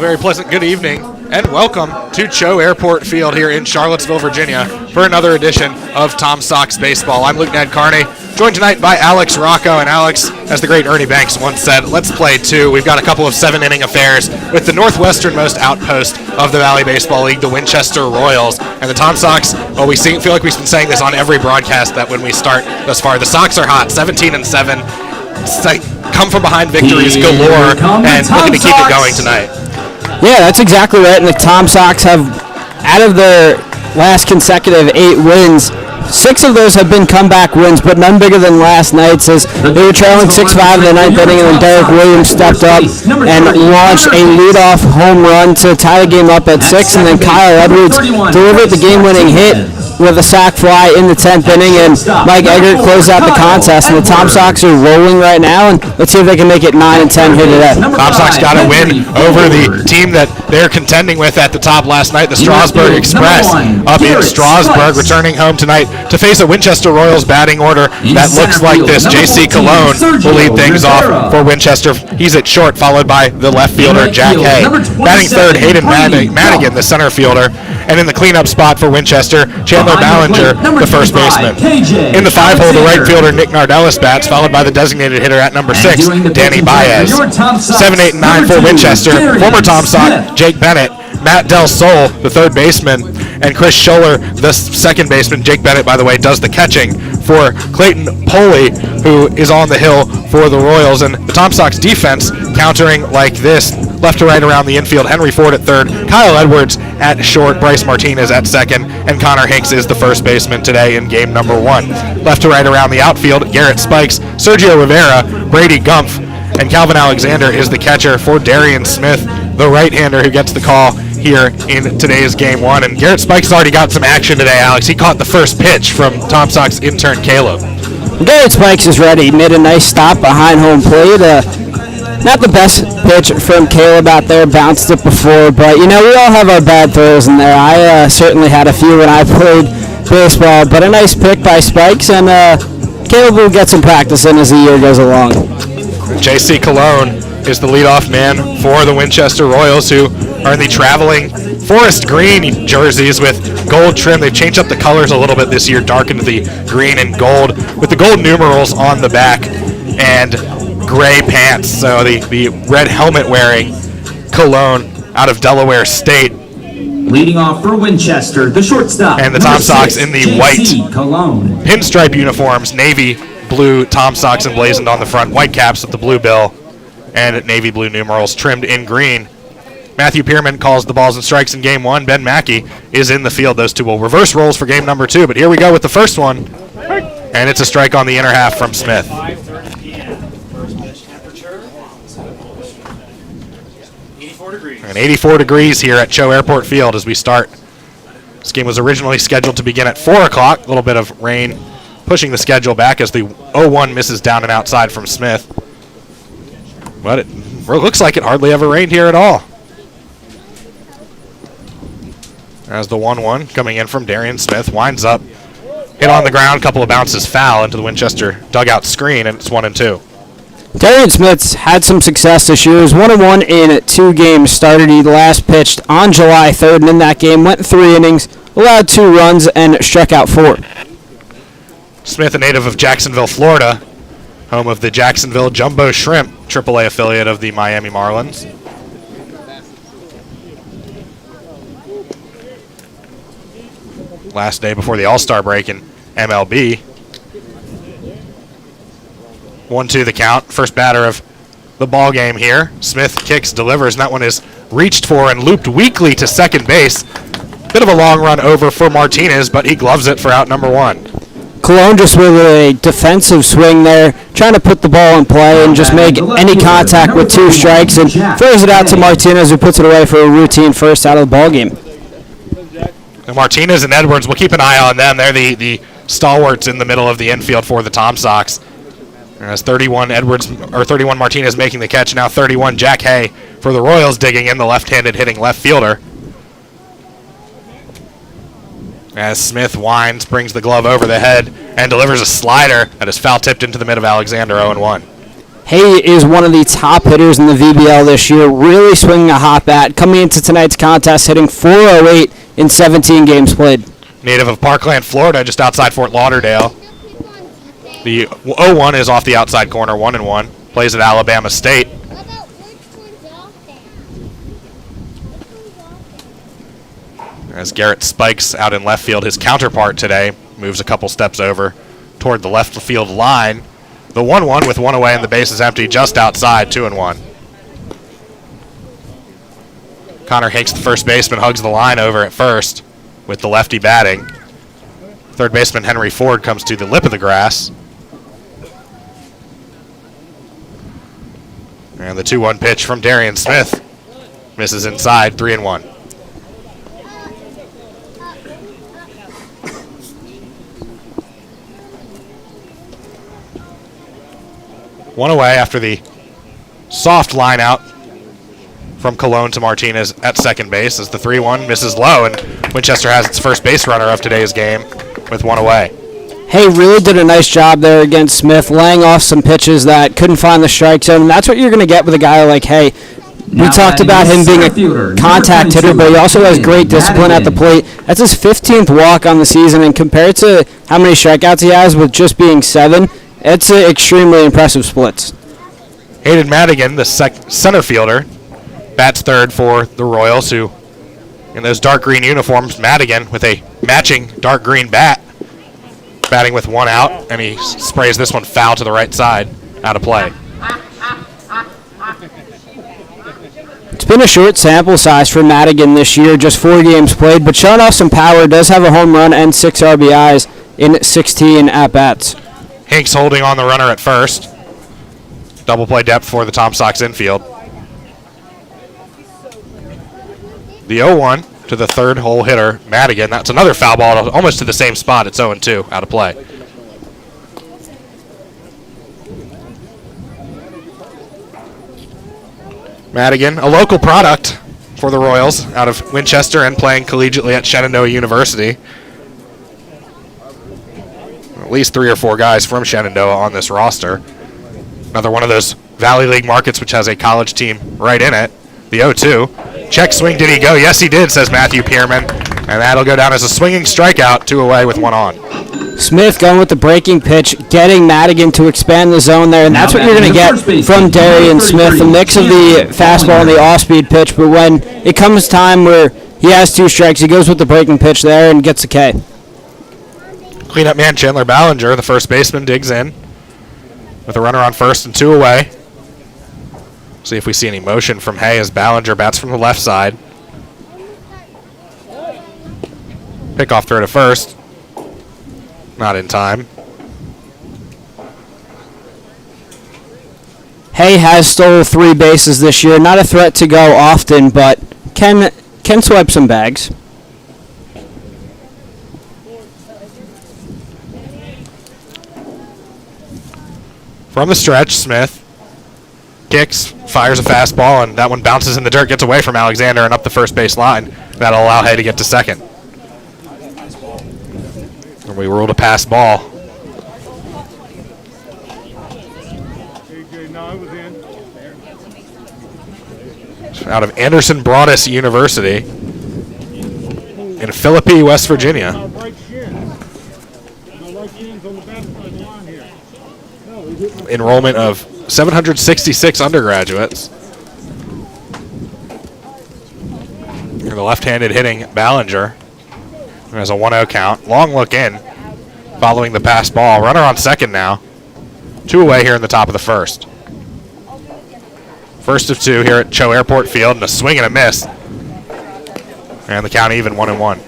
very pleasant good evening and welcome to CHO Airport Field here in Charlottesville, Virginia for another edition of Tom Sox Baseball. I'm Luke Ned Carney, joined tonight by Alex Rocco. And Alex, as the great Ernie Banks once said, let's play two. We've got a couple of 7-inning affairs with the northwesternmost outpost of the Valley Baseball League, the Winchester Royals. And the Tom Sox, well, feel like we've been saying this on every broadcast that when we start thus far, the Sox are hot, 17-7. Come from behind victories galore and looking to keep it going tonight. Yeah, that's exactly right. And the Tom Sox have, out of their last consecutive 8 wins, 6 of those have been comeback wins, but none bigger than last night's, as they were trailing 6-5 in the 9th inning, and then Derek Williams stepped up and launched a leadoff home run to tie the game up at 6, and then Kyle Edwards delivered the game-winning hit with a sac fly in the 10th inning, and Mike Eggert closed out the contest, and the Tom Sox are rolling right now, and let's see if they can make it 9-10 here today. Tom Sox got a win over the team that they're contending with at the top last night, the Strasburg Express, up in Strasburg, returning home tonight to face a Winchester Royals batting order that looks like this. J.C. Cologne will lead things off for Winchester. He's at short, followed by the left fielder, Jack Hay. Batting third, Hayden Madigan, the center fielder. And in the cleanup spot for Winchester, Chandler Ballinger, the first baseman. In the 5-hole, the right fielder, Nick Nardellis bats, followed by the designated hitter at number 6, Danny Baez. 7, 8, and 9 for Winchester. Former Tom Sox, Jake Bennett, Matt Del Sol, the third baseman, and Chris Scholler, the second baseman. Jake Bennett, by the way, does the catching for Clayton Poley, who is on the hill for the Royals. And the Tom Sox defense countering like this, left to right around the infield. Henry Ford at third, Kyle Edwards at short, Bryce Martinez at second, and Connor Hinks is the first baseman today in game number 1. Left to right around the outfield, Garrett Spikes, Sergio Rivera, Brady Gumpf, and Calvin Alexander is the catcher for Darian Smith, the right-hander who gets the call here in today's game 1. And Garrett Spikes has already got some action today, Alex. He caught the first pitch from Tom Sox intern Caleb. Garrett Spikes is ready. He made a nice stop behind home plate. Not the best pitch from Caleb out there, bounced it before, but we all have our bad throws in there. I certainly had a few when I played baseball, but a nice pick by Spikes, and Caleb will get some practice in as the year goes along. J.C. Cologne is the leadoff man for the Winchester Royals, who are in the traveling forest green jerseys with gold trim. They've changed up the colors a little bit this year, darkened the green and gold with the gold numerals on the back and gray pants. So the red helmet wearing Cologne out of Delaware State. Leading off for Winchester, the shortstop. And the Tom Sox in the white pinstripe uniforms, navy blue Tom Sox emblazoned on the front, white caps with the blue bill, and navy blue numerals trimmed in green. Matthew Pierman calls the balls and strikes in game 1. Ben Mackey is in the field. Those two will reverse roles for game number 2. But here we go with the first one. And it's a strike on the inner half from Smith. And 84 degrees here at CHO Airport Field as we start. This game was originally scheduled to begin at 4 o'clock. A little bit of rain pushing the schedule back as the 0-1 misses down and outside from Smith. But it looks like it hardly ever rained here at all. As the 1-1 coming in from Darian Smith winds up, hit on the ground, couple of bounces foul into the Winchester dugout screen, and it's 1-2. Darian Smith's had some success this year. He was 1-1 in 2 games started. He last pitched on July 3rd, and in that game went 3 innings, allowed 2 runs, and struck out 4. Smith, a native of Jacksonville, Florida, home of the Jacksonville Jumbo Shrimp, AAA affiliate of the Miami Marlins. Last day before the All-Star break in MLB. 1-2 the count. First batter of the ball game here. Smith kicks, delivers, and that one is reached for and looped weakly to second base. Bit of a long run over for Martinez, but he gloves it for out number 1. Cologne just with a defensive swing there, trying to put the ball in play and just make any contact with 2 strikes, and throws it out to Martinez, who puts it away for a routine first out of the ball game. And Martinez and Edwards, we'll keep an eye on them. They're the stalwarts in the middle of the infield for the Tom Sox. As 31 Martinez making the catch, now 31 Jack Hay for the Royals digging in, the left-handed hitting left fielder. As Smith winds, brings the glove over the head, and delivers a slider that is foul tipped into the mid of Alexander, 0-1. Hay is one of the top hitters in the VBL this year, really swinging a hot bat. Coming into tonight's contest, hitting .408 in 17 games played. Native of Parkland, Florida, just outside Fort Lauderdale. The 0-1 is off the outside corner, 1-1. Plays at Alabama State. As Garrett spikes out in left field, his counterpart today moves a couple steps over toward the left field line. The 1-1 with one away and the base is empty just outside, 2-1. Connor Hinks, the first baseman, hugs the line over at first with the lefty batting. Third baseman Henry Ford comes to the lip of the grass. And the 2-1 pitch from Darian Smith misses inside, 3-1. One away after the soft line out from Colon to Martinez at second base as the 3-1 misses low, and Winchester has its first base runner of today's game with one away. Hay really did a nice job there against Smith, laying off some pitches that couldn't find the strike zone, and that's what you're going to get with a guy like Hay. We talked about him being a contact hitter, but he also has great discipline at the plate. That's his 15th walk on the season, and compared to how many strikeouts he has with just being 7, it's an extremely impressive splits. Hayden Madigan, the center fielder, bats third for the Royals, who, in those dark green uniforms, Madigan with a matching dark green bat, batting with one out, and he sprays this one foul to the right side, out of play. It's been a short sample size for Madigan this year, just 4 games played, but showing off some power, does have a home run and 6 RBIs in 16 at-bats. Hinks holding on the runner at first. Double play depth for the Tom Sox infield. The 0-1 to the third hole hitter, Madigan. That's another foul ball almost to the same spot. It's 0-2, out of play. Madigan, a local product for the Royals out of Winchester and playing collegiately at Shenandoah University. At least 3 or 4 guys from Shenandoah on this roster. Another one of those Valley League markets which has a college team right in it. The 0-2. Check swing, did he go? Yes, he did, says Matthew Pierman. And that'll go down as a swinging strikeout, 2 away with 1 on. Smith going with the breaking pitch, getting Madigan to expand the zone there, and that's what you're going to get from Darian Smith, a mix of the fastball and the off-speed pitch, but when it comes time where he has 2 strikes, he goes with the breaking pitch there and gets a K. Cleanup man Chandler Ballinger, the first baseman, digs in with a runner on first and 2 away. See if we see any motion from Hay as Ballinger bats from the left side. Pickoff throw to first. Not in time. Hay has stole 3 bases this year. Not a threat to go often, but can swipe some bags. From the stretch, Smith kicks, fires a fastball, and that one bounces in the dirt, gets away from Alexander and up the first base line. That'll allow Hay to get to second. And we ruled a pass ball. Out of Anderson Broadus University in Philippi, West Virginia. Enrollment of 766 undergraduates. And the left-handed hitting Ballinger. There's a 1-0 count. Long look in following the pass ball. Runner on second now. 2 away here in the top of the first. First of 2 here at CHO Airport Field, and a swing and a miss. And the count even, 1-1.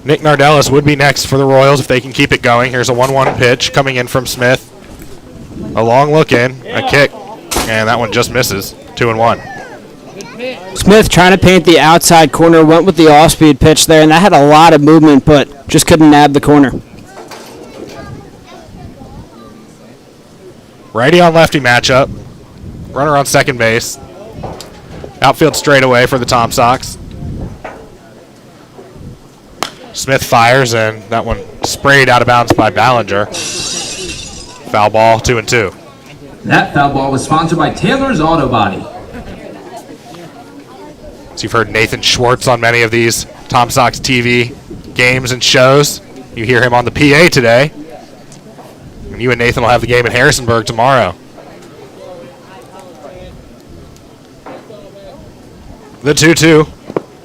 Nick Nardellis would be next for the Royals if they can keep it going. Here's a 1-1 pitch coming in from Smith. A long look in, a kick, and that one just misses. 2-1. Smith trying to paint the outside corner, went with the off-speed pitch there, and that had a lot of movement, but just couldn't nab the corner. Righty on lefty matchup. Runner on second base. Outfield straightaway for the Tom Sox. Smith fires, and that one sprayed out of bounds by Ballinger. Foul ball, 2-2. That foul ball was sponsored by Taylor's Auto Body. So you've heard Nathan Schwartz on many of these Tom Sox TV games and shows. You hear him on the PA today. And you and Nathan will have the game in Harrisonburg tomorrow. The 2-2.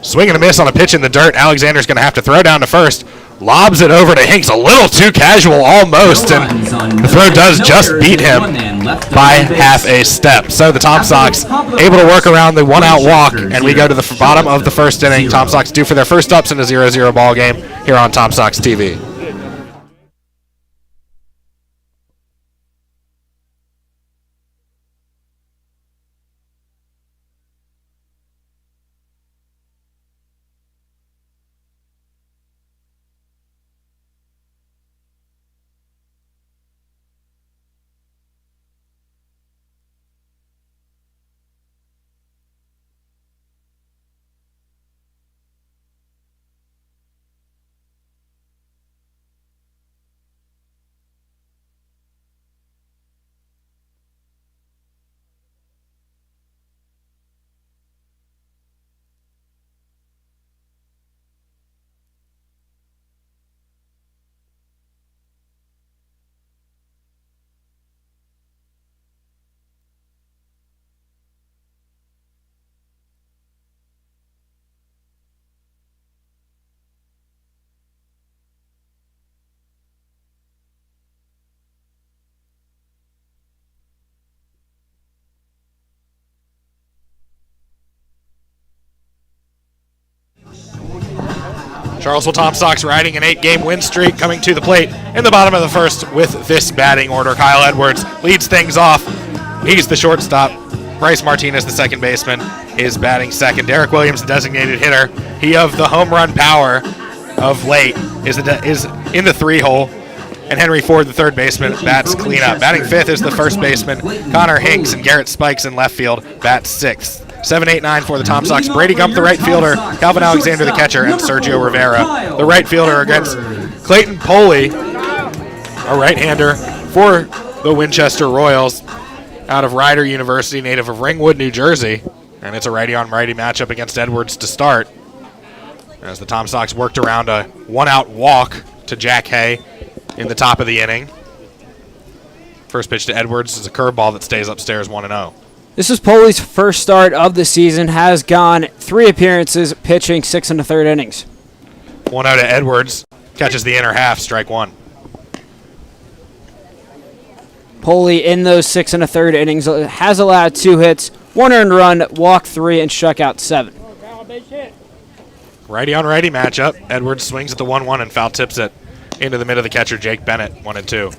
Swing and a miss on a pitch in the dirt. Alexander's going to have to throw down to first. Lobs it over to Hinks, a little too casual almost, and the throw does just beat him by half a step. So the Tom Sox able to work around the one-out walk, and we go to the bottom of the first inning. Tom Sox due for their first ups in a 0-0 ball game here on Tom Sox TV. Charlottesville Tom Sox riding an 8-game win streak, coming to the plate in the bottom of the first with this batting order. Kyle Edwards leads things off. He's the shortstop. Bryce Martinez, the second baseman, is batting second. Derek Williams, the designated hitter. He of the home run power of late is in the 3-hole. And Henry Ford, the third baseman, bats cleanup. Batting fifth is the first baseman, Connor Hinks, and Garrett Spikes in left field bats sixth. 7-8-9 for the Tom Sox. Brady Gump, the right fielder, Calvin Alexander, the catcher, and Sergio Rivera, the right fielder, against Clayton Poley, a right-hander for the Winchester Royals out of Rider University, native of Ringwood, New Jersey. And it's a righty-on-righty matchup against Edwards to start, as the Tom Sox worked around a one-out walk to Jack Hay in the top of the inning. First pitch to Edwards is a curveball that stays upstairs 1-0. This is Poley's first start of the season, has gone 3 appearances, pitching 6 1/3 innings. 1-0 to Edwards, catches the inner half, strike one. Poley in those 6 1/3 innings has allowed 2 hits, 1 earned run, walked 3, and struck out 7. Righty on righty matchup. Edwards swings at the 1-1 and foul tips it into the mid of the catcher, Jake Bennett, 1-2.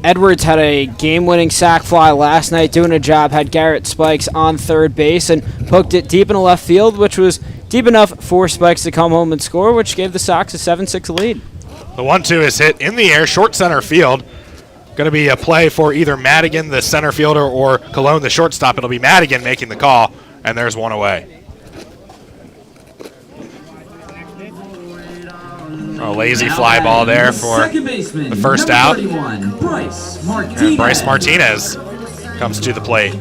Edwards had a game-winning sac fly last night, doing a job, had Garrett Spikes on third base and poked it deep into left field, which was deep enough for Spikes to come home and score, which gave the Sox a 7-6 lead. The 1-2 is hit in the air, short center field. Going to be a play for either Madigan, the center fielder, or Colon, the shortstop. It'll be Madigan making the call, and there's one away. A lazy fly ball there for the first out. And Bryce Martinez comes to the plate.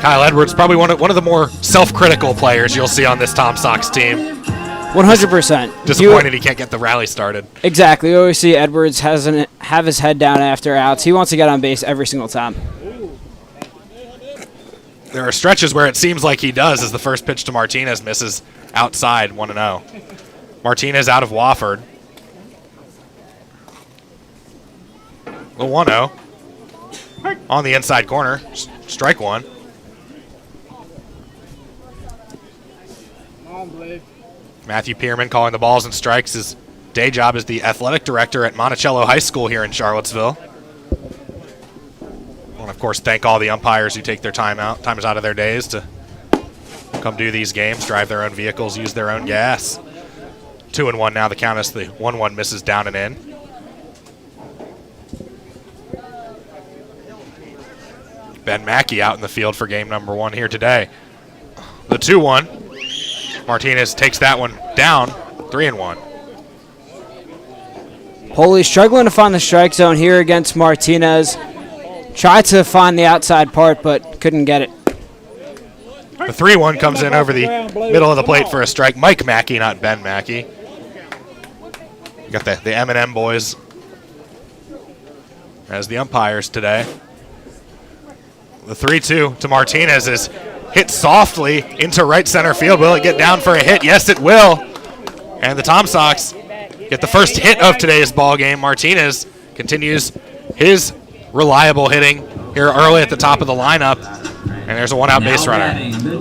Kyle Edwards, probably one of the more self-critical players you'll see on this Tom Sox team. 100%. Disappointed he can't get the rally started. Exactly. You always see Edwards have his head down after outs. He wants to get on base every single time. There are stretches where it seems like he does, as the first pitch to Martinez misses outside, 1-0. Martinez out of Wofford. The 1-0. On the inside corner. Strike one. Matthew Pierman calling the balls and strikes. His day job is the athletic director at Monticello High School here in Charlottesville. I want to, of course, thank all the umpires who take their time out of their days to come do these games, drive their own vehicles, use their own gas. 2-1 now. The count is the 1-1 misses down and in. Ben Mackey out in the field for game number 1 here today. The 2-1. Martinez takes that one down, 3-1. Poli struggling to find the strike zone here against Martinez. Tried to find the outside part, but couldn't get it. The 3-1 comes in over the middle of the plate for a strike. Mike Mackey, not Ben Mackey. You got the M&M boys as the umpires today. The 3-2 to Martinez is hit softly into right center field. Will it get down for a hit? Yes, it will. And the Tom Sox get the first hit of today's ball game. Martinez continues his reliable hitting here early at the top of the lineup. And there's a one-out base runner.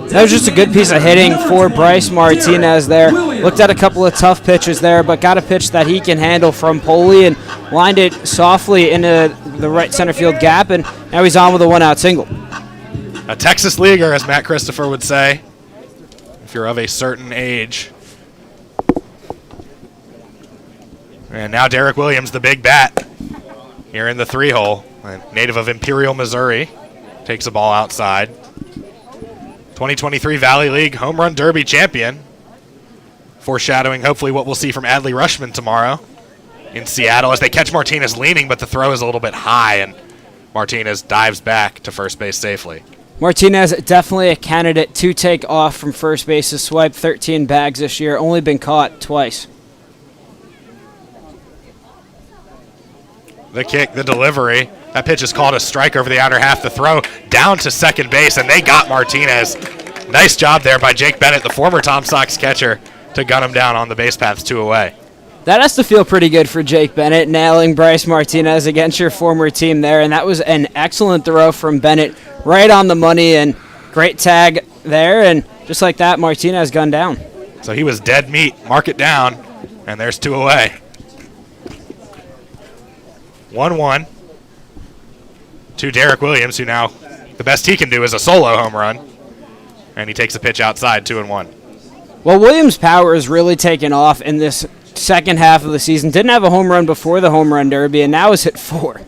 That was just a good piece of hitting for Bryce Martinez there. Looked at a couple of tough pitches there, but got a pitch that he can handle from Poli and lined it softly into the right center field gap, and now he's on with a one-out single. A Texas leaguer, as Matt Christopher would say, if you're of a certain age. And now Derek Williams, the big bat, here in the 3-hole, native of Imperial, Missouri. Takes a ball outside. 2023 Valley League Home Run Derby champion. Foreshadowing hopefully what we'll see from Adley Rushman tomorrow in Seattle as they catch Martinez leaning, but the throw is a little bit high, and Martinez dives back to first base safely. Martinez definitely a candidate to take off from first base. Has swiped 13 bags this year, only been caught twice. The kick, the delivery. That pitch is called a strike over the outer half. The throw down to second base, and they got Martinez. Nice job there by Jake Bennett, the former Tom Sox catcher, to gun him down on the base paths 2 away. That has to feel pretty good for Jake Bennett, nailing Bryce Martinez against your former team there, and that was an excellent throw from Bennett, right on the money, and great tag there, and just like that, Martinez gunned down. So he was dead meat. Mark it down, and there's 2 away. 1-1 to Derek Williams, who now the best he can do is a solo home run, and he takes a pitch outside, 2-1. Well, Williams' power has really taken off in this second half of the season. Didn't have a home run before the home run derby, and now has hit 4.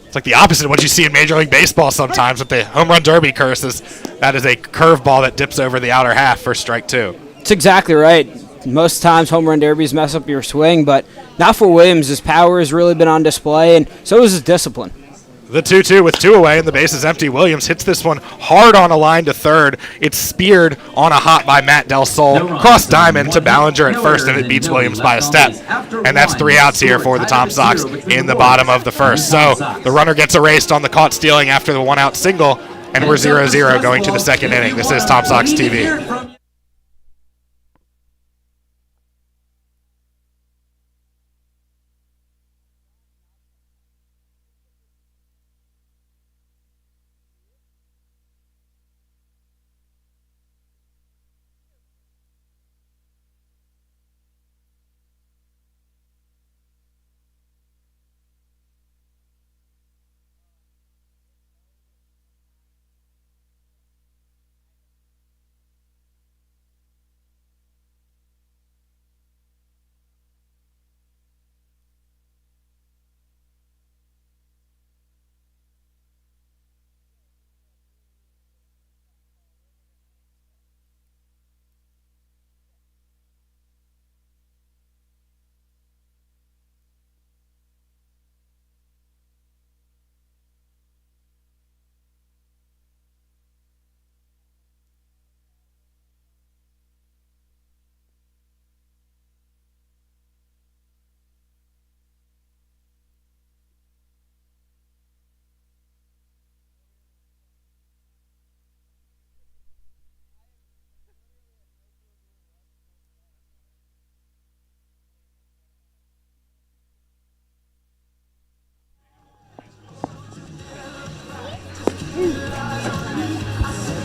It's like the opposite of what you see in Major League Baseball sometimes with the home run derby curses. That is a curveball that dips over the outer half for strike 2. That's exactly right. Most times home run derbies mess up your swing, but not for Williams. His power has really been on display, and so is his discipline. The 2-2 with 2 away and the base is empty. Williams hits this one hard on a line to third. It's speared on a hop by Matt Del Sol. Cross diamond to Ballinger at first, and it beats Williams by a step. And that's 3 outs here for the Tom Sox in the bottom of the first. So the runner gets erased on the caught stealing after the 1-out single, and we're 0-0 going to the second inning. This is Tom Sox TV.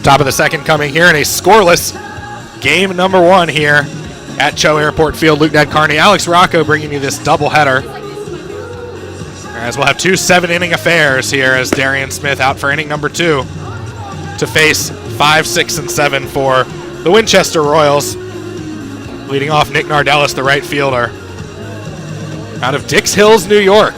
Top of the second coming here in a scoreless game number 1 here at CHO Airport Field. Luke Ned Carney, Alex Rocco bringing you this doubleheader. As we'll have 2 7-inning affairs here as Darian Smith out for inning number 2 to face 5, 6, and 7 for the Winchester Royals. Leading off Nick Nardellis, the right fielder, out of Dix Hills, New York.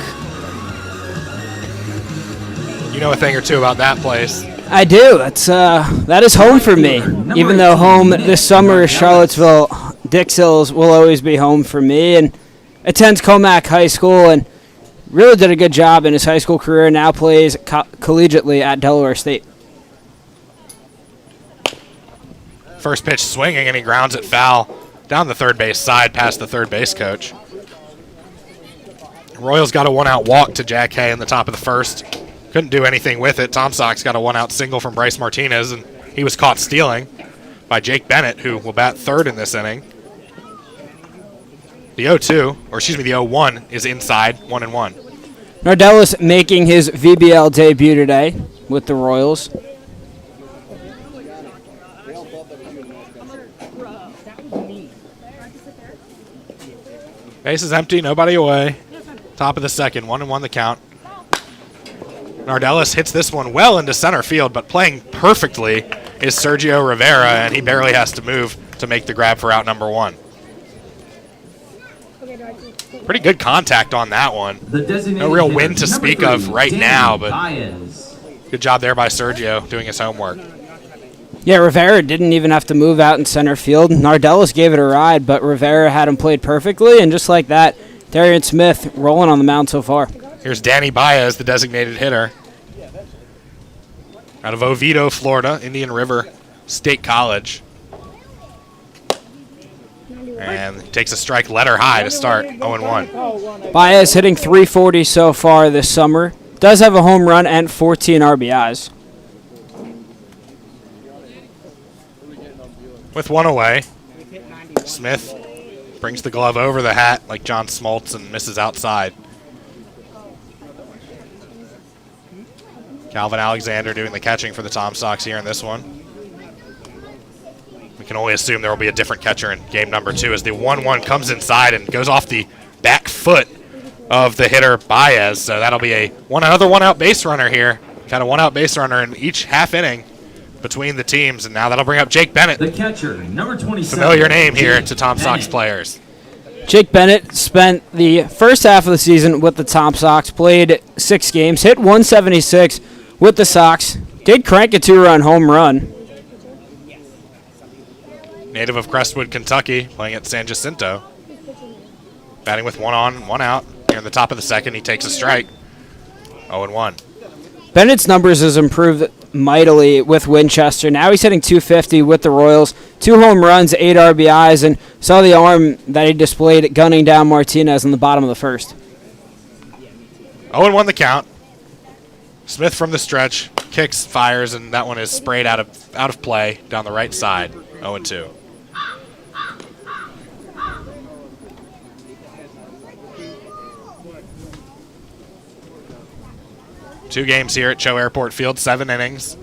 You know a thing or two about that place. I do. That is home for me. Even though home this summer is Charlottesville, Dix Hills will always be home for me. And attends Comac High School and really did a good job in his high school career. Now plays collegiately at Delaware State. First pitch swinging, and he grounds it foul down the third base side past the third base coach. Royals got a one-out walk to Jack Hay in the top of the first. Couldn't do anything with it. Tom Sox got a one-out single from Bryce Martinez, and he was caught stealing by Jake Bennett, who will bat third in this inning. The 0-1 is inside, 1-1. Nardellis making his VBL debut today with the Royals. Base is empty, nobody away. Top of the second, 1-1 the count. Nardellis hits this one well into center field, but playing perfectly is Sergio Rivera, and he barely has to move to make the grab for out number one. Pretty good contact on that one. No real wind to speak of right now, but good job there by Sergio doing his homework. Yeah, Rivera didn't even have to move out in center field. Nardellis gave it a ride, but Rivera had him played perfectly, and just like that, Darian Smith rolling on the mound so far. Here's Danny Baez, the designated hitter. Out of Oviedo, Florida, Indian River State College. And takes a strike letter high to start, 0-1. Baez hitting .340 so far this summer. Does have a home run and 14 RBIs. With one away, Smith brings the glove over the hat like John Smoltz and misses outside. Calvin Alexander doing the catching for the Tom Sox here in this one. We can only assume there will be a different catcher in game number 2 as the 1-1 comes inside and goes off the back foot of the hitter Baez. So that'll be another one-out base runner here. Kind of one-out base runner in each half inning between the teams, and now that'll bring up Jake Bennett. The catcher, number 27. Familiar name here to Tom Sox players. Jake Bennett spent the first half of the season with the Tom Sox, played 6 games, hit .176 with the Sox, did crank a 2-run home run. Native of Crestwood, Kentucky, playing at San Jacinto. Batting with 1 on, 1 out. Here in the top of the second, he takes a strike. 0-1. Bennett's numbers has improved mightily with Winchester. Now he's hitting .250 with the Royals. 2 home runs, 8 RBIs, and saw the arm that he displayed gunning down Martinez in the bottom of the first. 0-1 the count. Smith from the stretch, kicks, fires, and that one is sprayed out of play down the right side. 0-2. Two games here at CHO Airport Field, 7 innings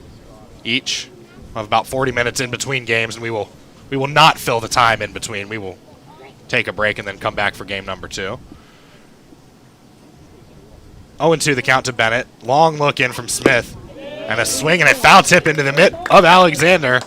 each. We'll have about 40 minutes in between games, and we will not fill the time in between. We will take a break and then come back for game number 2. 0-2 the count to Bennett. Long look in from Smith, and a swing and a foul tip into the mitt of Alexander.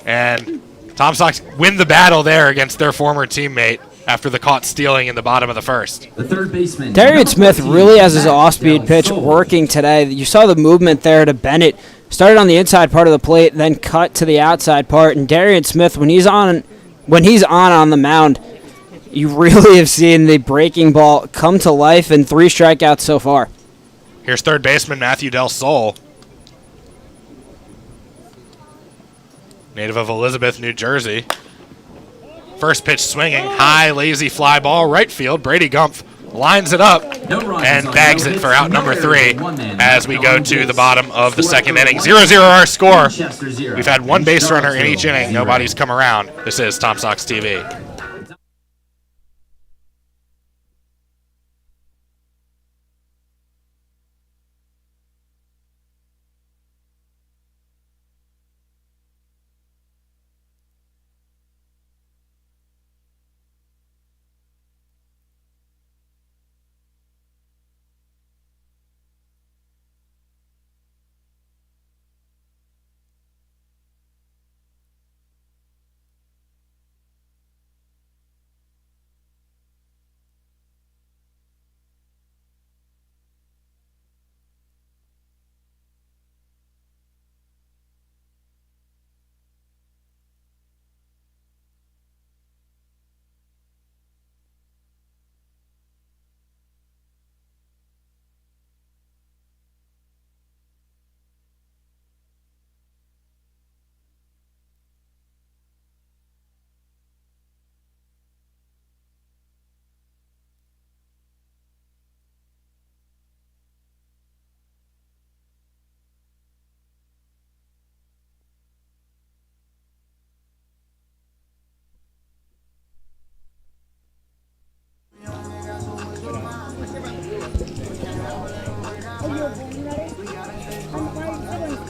And Tom Sox win the battle there against their former teammate after the caught stealing in the bottom of the first. The third baseman. Darian Smith really has his off-speed pitch working today. You saw the movement there to Bennett. Started on the inside part of the plate, then cut to the outside part. And Darian Smith, when he's on the mound, you really have seen the breaking ball come to life, and 3 strikeouts so far. Here's third baseman Matthew Del Sol, native of Elizabeth, New Jersey. First pitch swinging, high, lazy fly ball, right field. Brady Gumpf lines it up and bags it for out number 3 as we go to the bottom of the second inning. 0-0 our score. We've had 1 base runner in each inning. Nobody's come around. This is Tom Sox TV.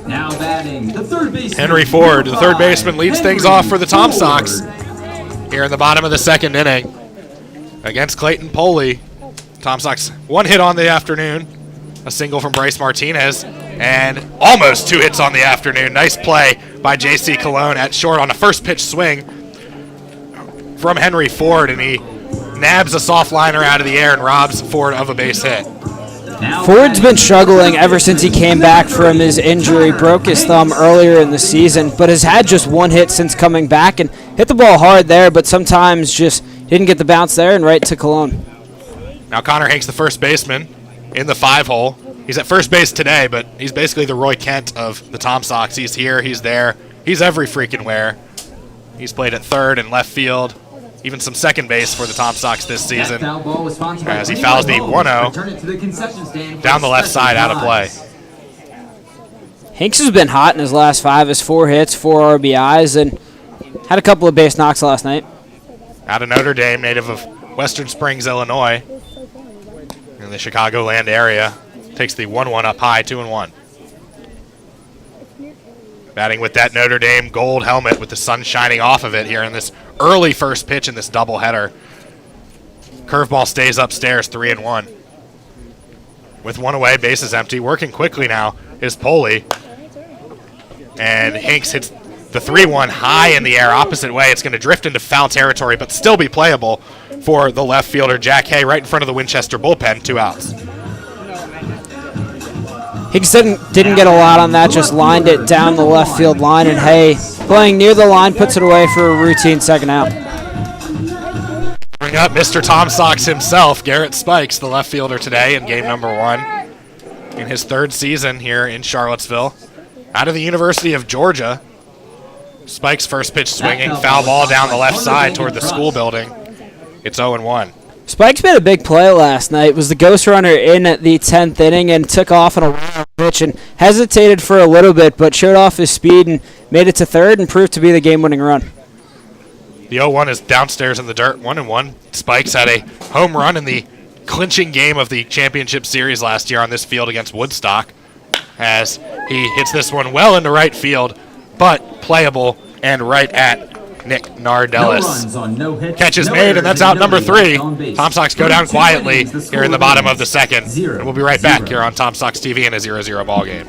Now batting, the third baseman. Henry Ford, the third baseman, leads things off for the Tom Sox here in the bottom of the second inning against Clayton Poley. Tom Sox 1 hit on the afternoon, a single from Bryce Martinez, and almost 2 hits on the afternoon. Nice play by J.C. Colon at short on a first pitch swing from Henry Ford, and he nabs a soft liner out of the air and robs Ford of a base hit. Ford's been struggling ever since he came back from his injury, broke his thumb earlier in the season, but has had just 1 hit since coming back and hit the ball hard there, but sometimes just didn't get the bounce there and right to Colon. Now Connor Hanks, the first baseman, in the 5-hole. He's at first base today, but he's basically the Roy Kent of the Tom Sox. He's here, he's there, he's every freaking where. He's played at third and left field, even some second base for the Tom Sox this season, as he fouls the 1-0 down the left side, out of play. Hanks has been hot in his last 5, his 4 hits, 4 RBIs, and had a couple of base knocks last night. Out of Notre Dame, native of Western Springs, Illinois, in the Chicagoland area. Takes the 1-1 up high, 2-1. Batting with that Notre Dame gold helmet with the sun shining off of it here in this early first pitch in this doubleheader. Curveball stays upstairs, 3-1. With 1 away, bases empty. Working quickly now is Poley. And Hanks hits the 3-1 high in the air, opposite way. It's going to drift into foul territory, but still be playable for the left fielder, Jack Hay, right in front of the Winchester bullpen, 2 outs. Higgs didn't get a lot on that, just lined it down the left field line, and Hay, playing near the line, puts it away for a routine second out. Bring up Mr. Tom Sox himself, Garrett Spikes, the left fielder today in game number 1 in his 3rd season here in Charlottesville. Out of the University of Georgia, Spikes first pitch swinging, foul ball down the left side toward the school building. It's 0-1. Spikes made a big play last night, was the ghost runner in the 10th inning and took off on a pitch and hesitated for a little bit, but showed off his speed and made it to third and proved to be the game-winning run. The 0-1 is downstairs in the dirt, 1-1. Spikes had a home run in the clinching game of the championship series last year on this field against Woodstock, as he hits this one well into right field, but playable and right at Nick Nardellis. Catch is made, and that's out number 3. Tom Sox go down quietly here in the bottom of the second. And we'll be right back here on Tom Sox TV in a 0-0 ball game.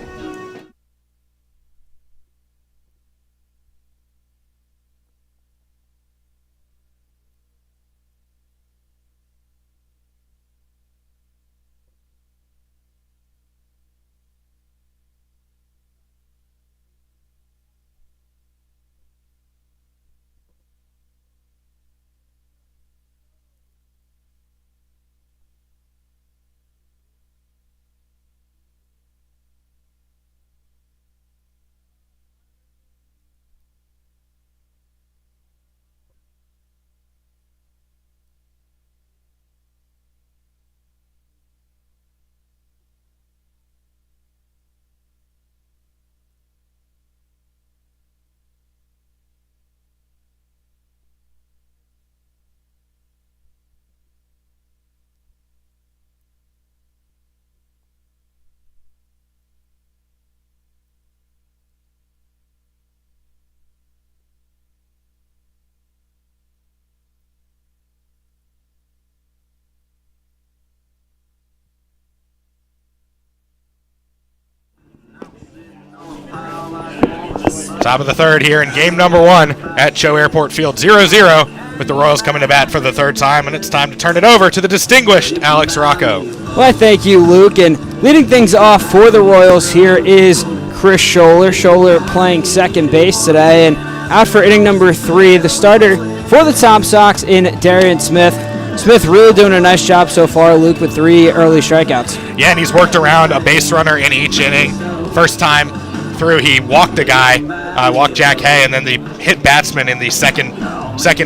Top of the third here in game number 1 at CHO Airport Field, 0-0, with the Royals coming to bat for the 3rd time, and it's time to turn it over to the distinguished Alex Rocco. Well, I thank you, Luke, and leading things off for the Royals here is Chris Scholler. Scholler playing second base today, and out for inning number 3, the starter for the Tom Sox in Darian Smith. Smith really doing a nice job so far, Luke, with 3 early strikeouts. Yeah, and he's worked around a base runner in each inning. First time through, he walked a guy, walked Jack Hay, and then the hit batsman in the second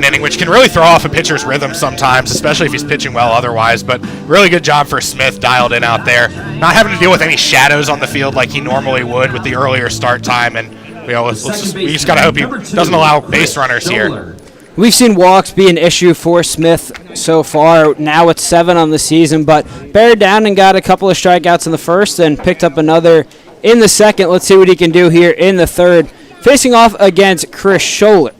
inning, which can really throw off a pitcher's rhythm sometimes, especially if he's pitching well otherwise. But really good job for Smith, dialed in out there, not having to deal with any shadows on the field like he normally would with the earlier start time. And we just got to hope he doesn't allow base runners here. We've seen walks be an issue for Smith so far. Now it's 7 on the season, but bared down and got a couple of strikeouts in the first and picked up another in the second. Let's see what he can do here in the third. Facing off against Chris Scholler.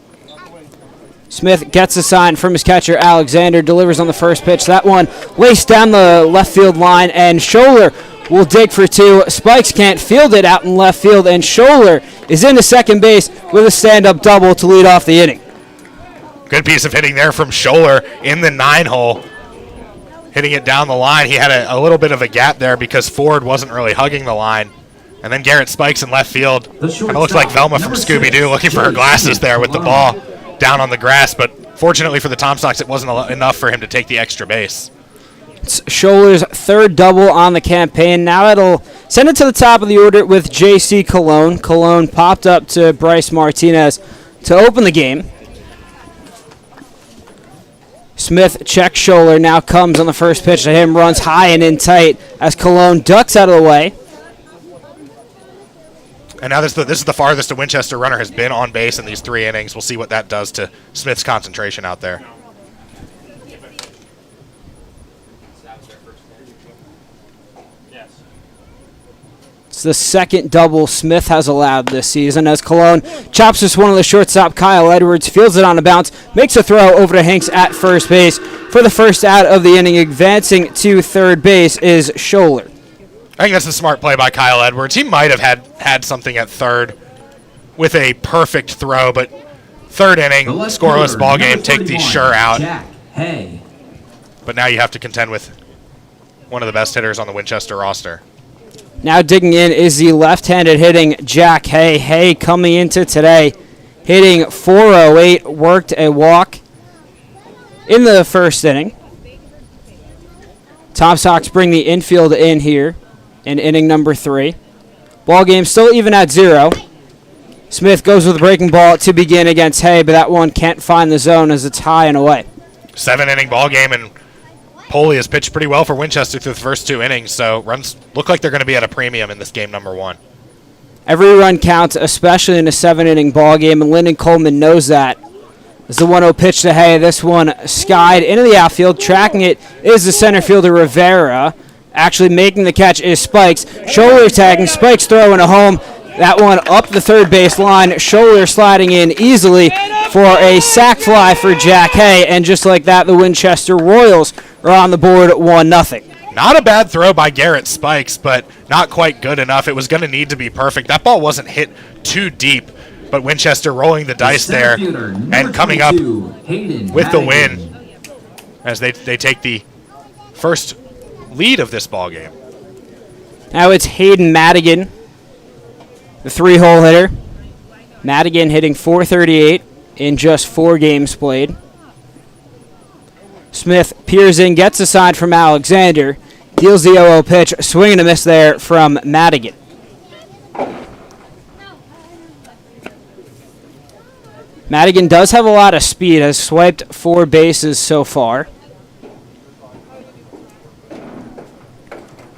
Smith gets a sign from his catcher, Alexander, delivers on the first pitch. That one laced down the left field line, and Scholler will dig for 2. Spikes can't field it out in left field, and Scholler is into second base with a stand-up double to lead off the inning. Good piece of hitting there from Scholler in the 9-hole. Hitting it down the line. He had a little bit of a gap there because Ford wasn't really hugging the line. And then Garrett Spikes in left field. Kind of looked like Velma from Scooby-Doo looking for her glasses there with the ball down on the grass. But fortunately for the Tom Sox, it wasn't enough for him to take the extra base. It's Scholler's third double on the campaign. Now it'll send it to the top of the order with J.C. Colon. Colon popped up to Bryce Martinez to open the game. Smith checks Scholler, now comes on the first pitch to him, runs high and in tight as Colon ducks out of the way. And now this is the farthest a Winchester runner has been on base in these 3 innings. We'll see what that does to Smith's concentration out there. It's the second double Smith has allowed this season as Colon chops just one of the shortstop. Kyle Edwards fields it on a bounce, makes a throw over to Hanks at first base for the first out of the inning. Advancing to third base is Scholler. I think that's a smart play by Kyle Edwards. He might have had something at third with a perfect throw, but third inning, scoreless ball game, take the sure out. Hey. But now you have to contend with one of the best hitters on the Winchester roster. Now digging in is the left-handed hitting Jack Hay. Hay coming into today, hitting .408, worked a walk in the first inning. Tom Sox bring the infield in here in inning number 3. Ball game still even at 0. Smith goes with a breaking ball to begin against Hay, but that one can't find the zone as it's high and away. 7-inning ball game, and Poley has pitched pretty well for Winchester through the first 2 innings, so runs look like they're going to be at a premium in this game number 1. Every run counts, especially in a 7-inning ball game, and Lyndon Coleman knows that. As the 1-0 pitch to Hay, this one skied into the outfield. Tracking it is the center fielder Rivera. Actually making the catch is Spikes. Scholler tagging, Spikes throwing a home. That one up the third base line. Scholler sliding in easily for a sac fly for Jack Hay, and just like that, the Winchester Royals are on the board 1-0. Not a bad throw by Garrett Spikes, but not quite good enough. It was going to need to be perfect. That ball wasn't hit too deep, but Winchester rolling the dice there and coming up with the win as they take the first lead of this ball game. Now it's Hayden Madigan, the 3-hole hitter. Madigan hitting .438 in just 4 games played. Smith peers in, gets a sign from Alexander, deals the 0-0 pitch, swing and a miss there from Madigan. Madigan does have a lot of speed, has swiped 4 bases so far.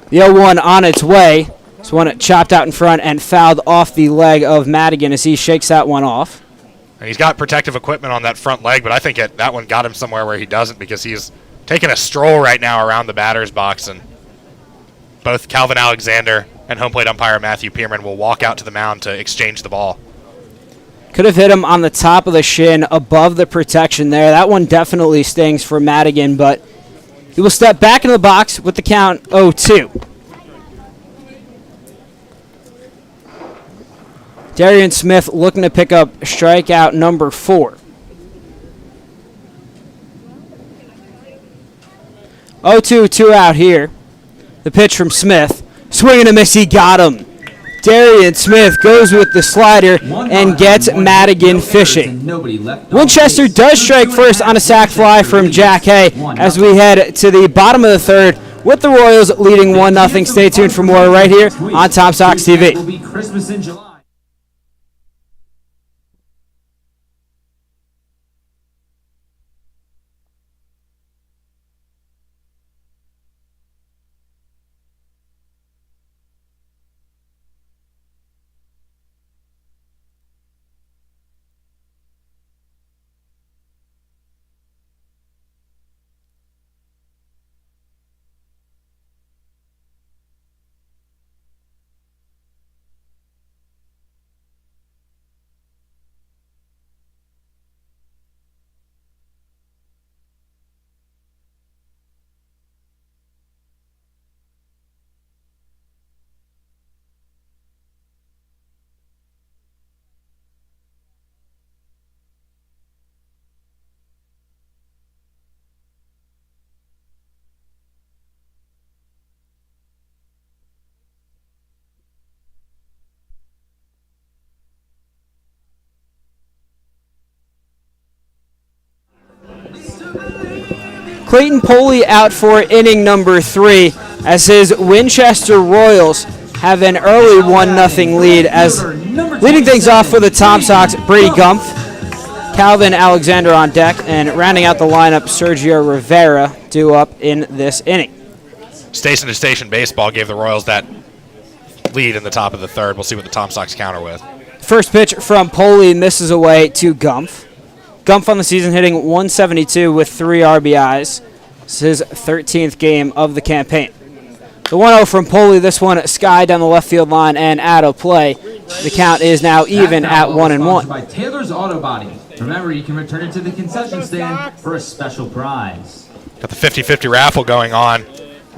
The 0-1 on its way. This one chopped out in front and fouled off the leg of Madigan as he shakes that one off. And he's got protective equipment on that front leg, but I think that one got him somewhere where he doesn't, because he's taking a stroll right now around the batter's box, and both Calvin Alexander and home plate umpire Matthew Pearman will walk out to the mound to exchange the ball. Could have hit him on the top of the shin above the protection there. That one definitely stings for Madigan, but he will step back into the box with the count 0-2. Darian Smith looking to pick up strikeout number 4. 0-2, 2 out here. The pitch from Smith. Swing and a miss, he got him. Darian Smith goes with the slider and gets Madigan fishing. Winchester does strike first on a sac fly from Jack Hay as we head to the bottom of the third with the Royals leading 1-0. Stay tuned for more right here on Tom Sox TV. Will be Christmas in July. Clayton Poley out for inning number 3 as his Winchester Royals have an early 1-0 lead. As leading things off for the Tom Sox, Brady Gumpf, Calvin Alexander on deck, and rounding out the lineup, Sergio Rivera due up in this inning. Station-to-station baseball gave the Royals that lead in the top of the third. We'll see what the Tom Sox counter with. First pitch from Poley misses away to Gumpf. Gumpf on the season hitting 172 with 3 RBIs. This is his 13th game of the campaign. The 1-0 from Poley, this one sky down the left field line and out of play. The count is now even at 1-1. By Taylor's Auto Body. Remember, you can return it to the concession stand for a special prize. Got the 50-50 raffle going on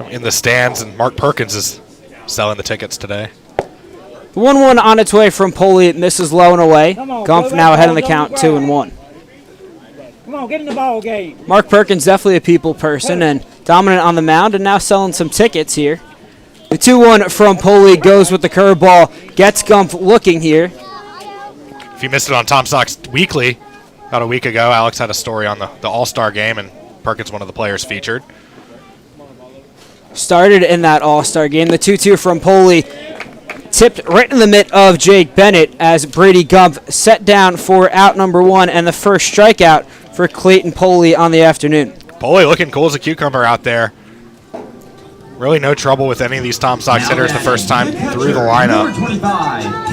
in the stands, and Mark Perkins is selling the tickets today. The 1-1 on its way from Poley. It misses low and away. Gumpf now ahead in the count, 2-1. Come on, get in the ball game. Mark Perkins, definitely a people person and dominant on the mound, and now selling some tickets here. The 2-1 from Poley goes with the curveball, gets Gumpf looking here. If you missed it on Tom Sox Weekly about a week ago, Alex had a story on the All-Star game, and Perkins, one of the players featured. Started in that All-Star game. The 2-2 from Poley tipped right in the mitt of Jake Bennett as Brady Gumpf set down for out number 1 and the first strikeout for Clayton Poley on the afternoon. Poley looking cool as a cucumber out there. Really no trouble with any of these Tom Sox hitters the first time through the lineup.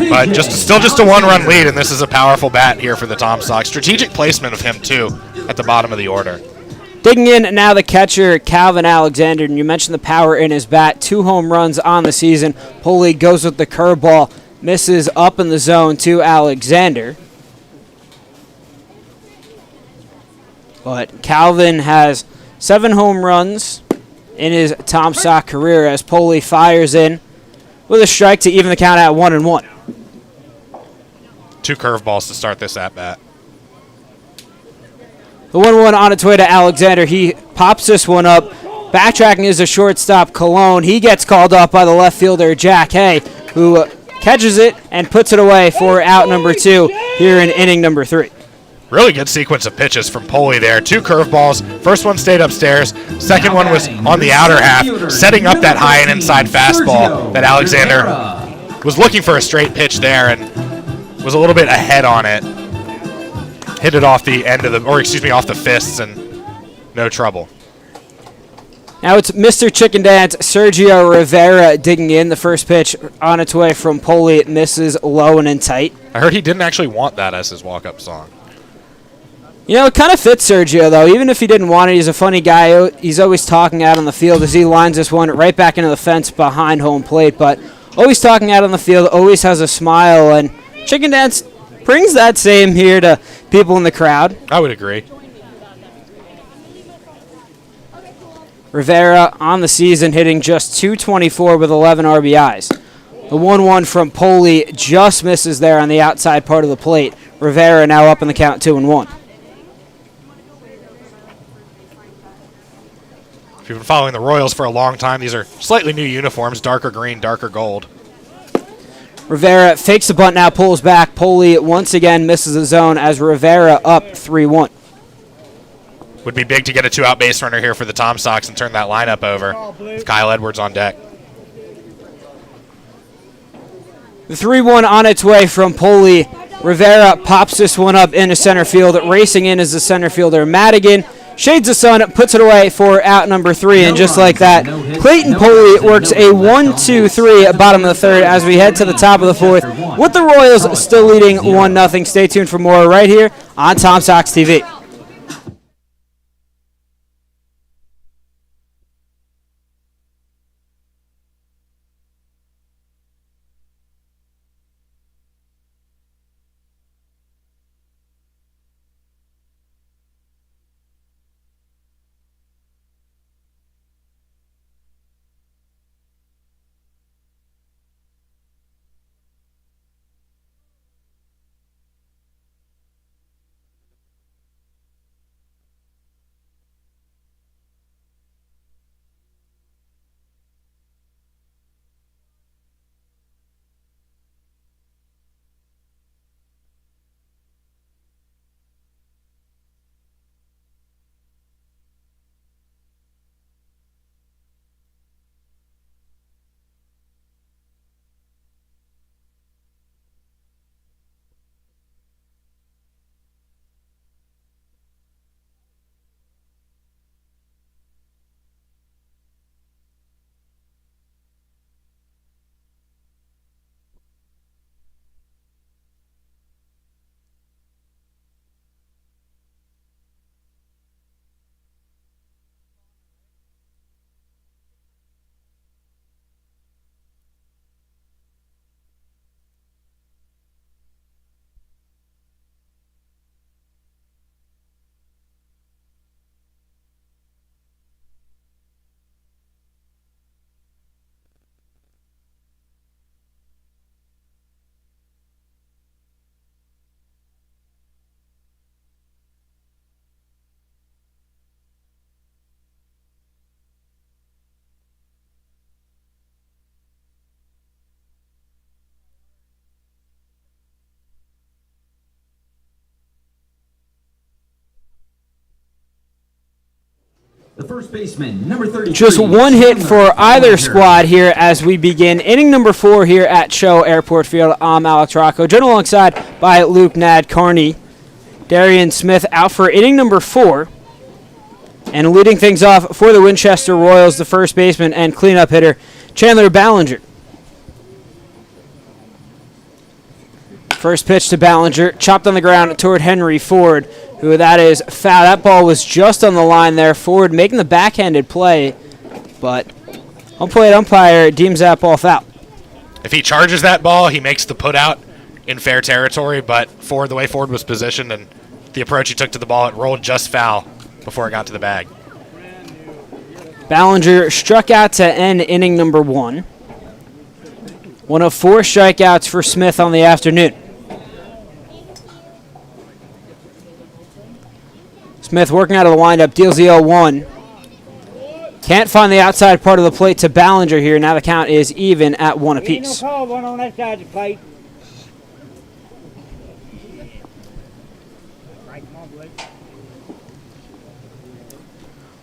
But still just a 1-run lead, and this is a powerful bat here for the Tom Sox. Strategic placement of him, too, at the bottom of the order. Digging in now the catcher, Calvin Alexander, and you mentioned the power in his bat. 2 home runs on the season. Poley goes with the curveball, misses up in the zone to Alexander. But Calvin has 7 home runs in his Tom Sox career as Poley fires in with a strike to even the count at 1-1. 2 curveballs to start this at-bat. The 1-1 on its way to Alexander. He pops this one up. Backtracking is a shortstop, Cologne. He gets called up by the left fielder, Jack Hay, who catches it and puts it away for out number 2 here in inning number 3. Really good sequence of pitches from Poley there. 2 curveballs. First one stayed upstairs. Second one was on the outer half, setting up that high and inside fastball that Alexander was looking for a straight pitch there and was a little bit ahead on it. Hit it off the end of off the fists, and no trouble. Now it's Mr. Chicken Dance, Sergio Rivera digging in. The first pitch on its way from Poley. It misses low and in tight. I heard he didn't actually want that as his walk-up song. You know, it kind of fits Sergio, though. Even if he didn't want it, he's a funny guy. He's always talking out on the field as he lines this one right back into the fence behind home plate. But always talking out on the field, always has a smile. And Chicken Dance brings that same here to people in the crowd. I would agree. Rivera on the season hitting just .224 with 11 RBIs. The 1-1 from Poley just misses there on the outside part of the plate. Rivera now up in the count 2-1. If you've been following the Royals for a long time, these are slightly new uniforms, darker green, darker gold. Rivera fakes the bunt now, pulls back. Poley once again misses the zone as Rivera up 3-1. Would be big to get a 2-out base runner here for the Tom Sox and turn that lineup over with Kyle Edwards on deck. The 3-1 on its way from Poley. Rivera pops this one up into center field. Racing in is the center fielder Madigan. Shades the sun, puts it away for out number 3, and just like that, Clayton Poley works a 1-2-3 at bottom of the third as we head to the top of the fourth, with the Royals still leading 1-0. Stay tuned for more right here on Tom Sox TV. The first baseman, number 33. Just one hit for either squad here as we begin inning number 4 here at CHO Airport Field. I'm Alex Rocco, joined alongside by Luke Nad-Carney. Darian Smith out for inning number 4. And leading things off for the Winchester Royals, the first baseman and cleanup hitter, Chandler Ballinger. First pitch to Ballinger, chopped on the ground toward Henry Ford, who that is foul. That ball was just on the line there. Ford making the backhanded play, but home plate umpire deems that ball foul. If he charges that ball, he makes the put out in fair territory, but Ford, the way Ford was positioned and the approach he took to the ball, it rolled just foul before it got to the bag. Ballinger struck out to end inning number 1. One of 4 strikeouts for Smith on the afternoon. Smith working out of the windup, deals the 0-1. Can't find the outside part of the plate to Ballinger here. Now the count is even at 1 apiece. No call, one on that side of the plate.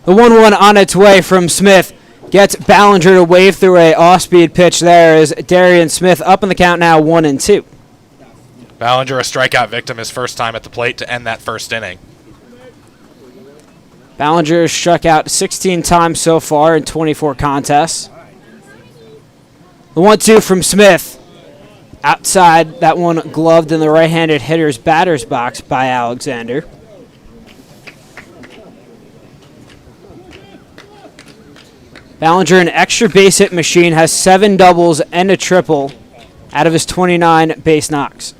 The 1-1 on its way from Smith gets Ballinger to wave through a off-speed pitch there as Darian Smith up in the count now 1-2. Ballinger a strikeout victim his first time at the plate to end that first inning. Ballinger has struck out 16 times so far in 24 contests. The 1-2 from Smith. Outside, that one gloved in the right-handed hitter's batter's box by Alexander. Ballinger, an extra base hit machine, has 7 doubles and a triple out of his 29 base knocks.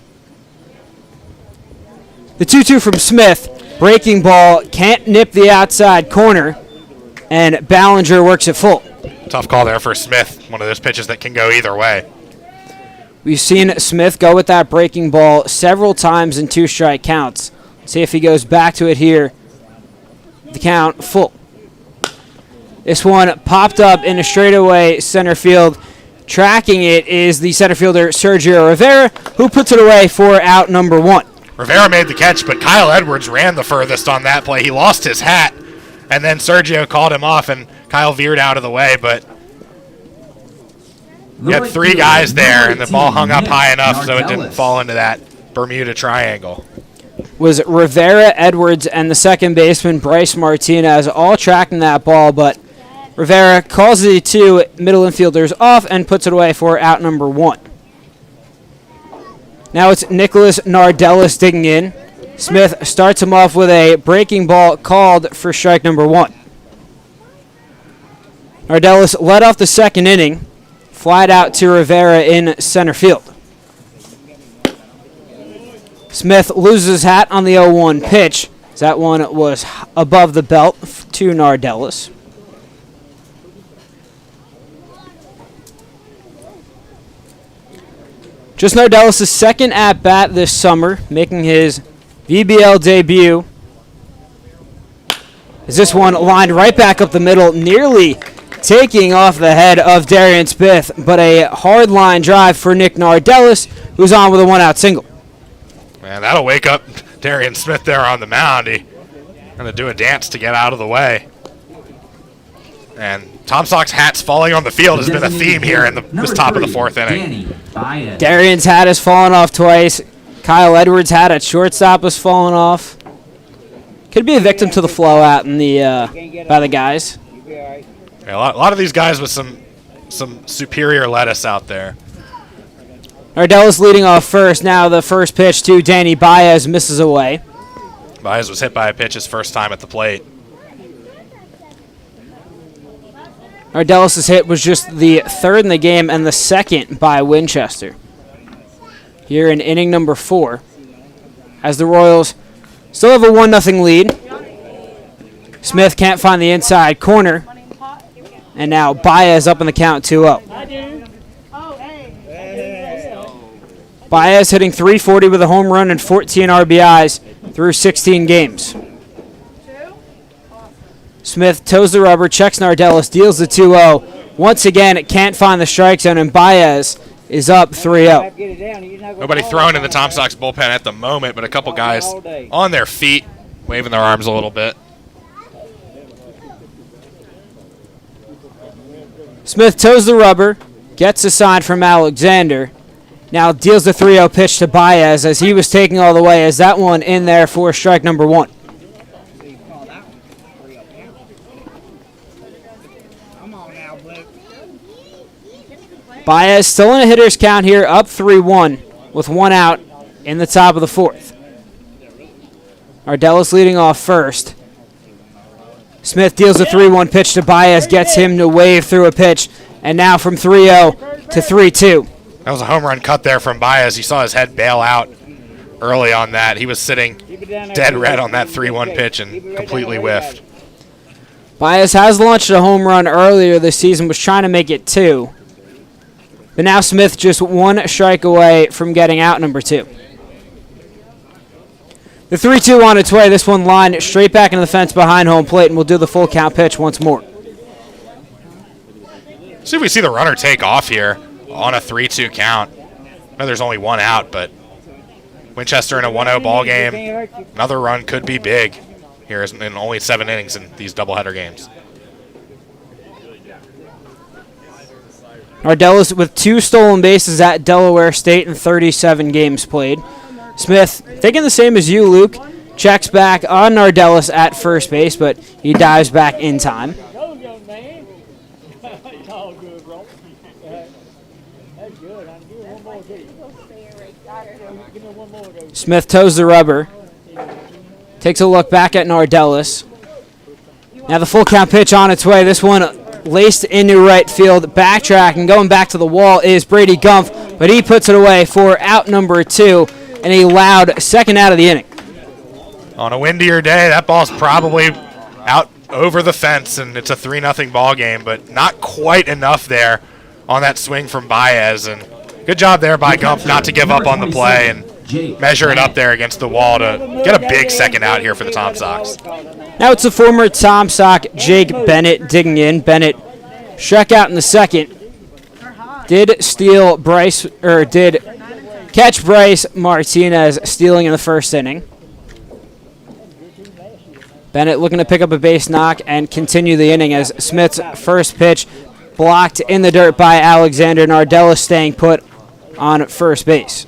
The 2-2 from Smith. Breaking ball, can't nip the outside corner, and Ballinger works it full. Tough call there for Smith. One of those pitches that can go either way. We've seen Smith go with that breaking ball several times in 2-strike counts. See if he goes back to it here. The count full. This one popped up in a straightaway center field. Tracking it is the center fielder Sergio Rivera, who puts it away for out number 1. Rivera made the catch, but Kyle Edwards ran the furthest on that play. He lost his hat, and then Sergio called him off, and Kyle veered out of the way, but you had 3 guys there, and the ball hung up high enough so it didn't fall into that Bermuda Triangle. Was Rivera, Edwards, and the second baseman Bryce Martinez all tracking that ball, but Rivera calls the 2 middle infielders off and puts it away for out number 1. Now it's Nicholas Nardellis digging in. Smith starts him off with a breaking ball called for strike number 1. Nardellis led off the second inning, flied out to Rivera in center field. Smith loses his hat on the 0-1 pitch. That one was above the belt to Nardellis. Just Nardellis' second at-bat this summer, making his VBL debut. As this one lined right back up the middle, nearly taking off the head of Darian Smith, but a hard line drive for Nick Nardellis, who's on with a 1-out single. Man, that'll wake up Darian Smith there on the mound. He's going to do a dance to get out of the way. And Tom Sock's hats falling on the field has been a theme here in this top of the 4th inning. Darian's hat has fallen off twice. Kyle Edwards' hat at shortstop has fallen off. Could be a victim to the flow out in the by the guys. Yeah, a lot of these guys with some superior lettuce out there. Nardellis leading off first. Now the first pitch to Danny Baez misses away. Baez was hit by a pitch his first time at the plate. Nardellis' hit was just the 3rd in the game and the 2nd by Winchester. Here in inning number 4, as the Royals still have a 1-0 lead. Smith can't find the inside corner, and now Baez up in the count 2-0. Baez hitting .340 with a home run and 14 RBIs through 16 games. Smith toes the rubber, checks Nardellis, deals the 2-0. Once again, it can't find the strike zone, and Baez is up 3-0. Nobody throwing in the Tom Sox bullpen at the moment, but a couple guys on their feet, waving their arms a little bit. Smith toes the rubber, gets a sign from Alexander. Now deals the 3-0 pitch to Baez as he was taking all the way, as that one in there for strike number 1. Baez still in a hitter's count here, up 3-1 with 1 out in the top of the 4th. Nardellis leading off first. Smith deals a 3-1 pitch to Baez, gets him to wave through a pitch, and now from 3-0 to 3-2. That was a home run cut there from Baez. You saw his head bail out early on that. He was sitting dead red on that 3-1 pitch and completely whiffed. Baez has launched a home run earlier this season, was trying to make it 2. But now Smith just 1 strike away from getting out number 2. The 3-2 on its way. This one lined straight back into the fence behind home plate, and we'll do the full count pitch once more. See if we see the runner take off here on a 3-2 count. I know there's only 1 out, but Winchester in a 1-0 ball game. Another run could be big here in only 7 innings in these doubleheader games. Nardellis with 2 stolen bases at Delaware State in 37 games played. Smith, thinking the same as you, Luke, checks back on Nardellis at first base, but he dives back in time. Smith toes the rubber, takes a look back at Nardellis. Now the full count pitch on its way. This one laced into right field, backtracking, going back to the wall is Brady Gumpf, but he puts it away for out number 2 and a loud second out of the inning. On a windier day, that ball's probably out over the fence, and it's a 3-0 ball game, but not quite enough there on that swing from Baez. And good job there by Gumpf not to give up on the play and measure it up there against the wall to get a big second out here for the Tom Sox. Now it's the former Tom Sock, Jake Bennett, digging in. Bennett struck out in the second. Did catch Bryce Martinez stealing in the first inning. Bennett looking to pick up a base knock and continue the inning as Smith's first pitch blocked in the dirt by Alexander. Nardellis staying put on first base.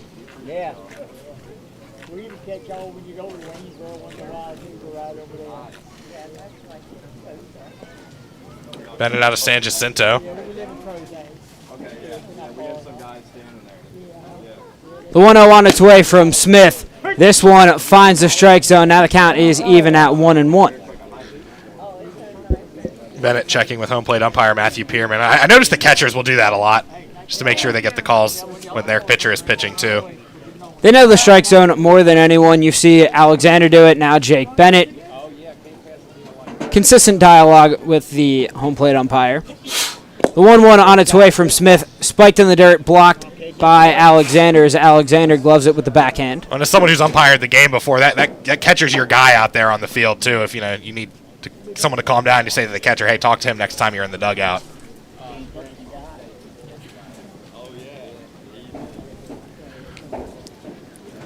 Bennett out of San Jacinto. The 1-0 on its way from Smith. This one finds the strike zone. Now the count is even at 1-1. Bennett checking with home plate umpire Matthew Pearman. I noticed the catchers will do that a lot, just to make sure they get the calls when their pitcher is pitching too. They know the strike zone more than anyone. You see Alexander do it, now Jake Bennett. Consistent dialogue with the home plate umpire. The 1-1 on its way from Smith, spiked in the dirt, blocked by Alexander as Alexander gloves it with the backhand. And as someone who's umpired the game before, that catcher's your guy out there on the field too. If you need someone to calm down, you say to the catcher, "Hey, talk to him next time you're in the dugout."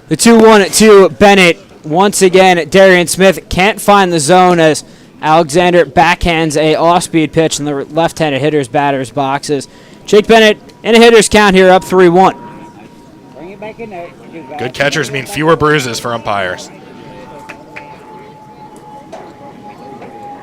The 2-1 to Bennett. Once again, Darian Smith can't find the zone as Alexander backhands a off-speed pitch in the left-handed hitter's batter's boxes. Jake Bennett in a hitter's count here, up 3-1. Bring it back in there. Good catchers mean fewer bruises for umpires.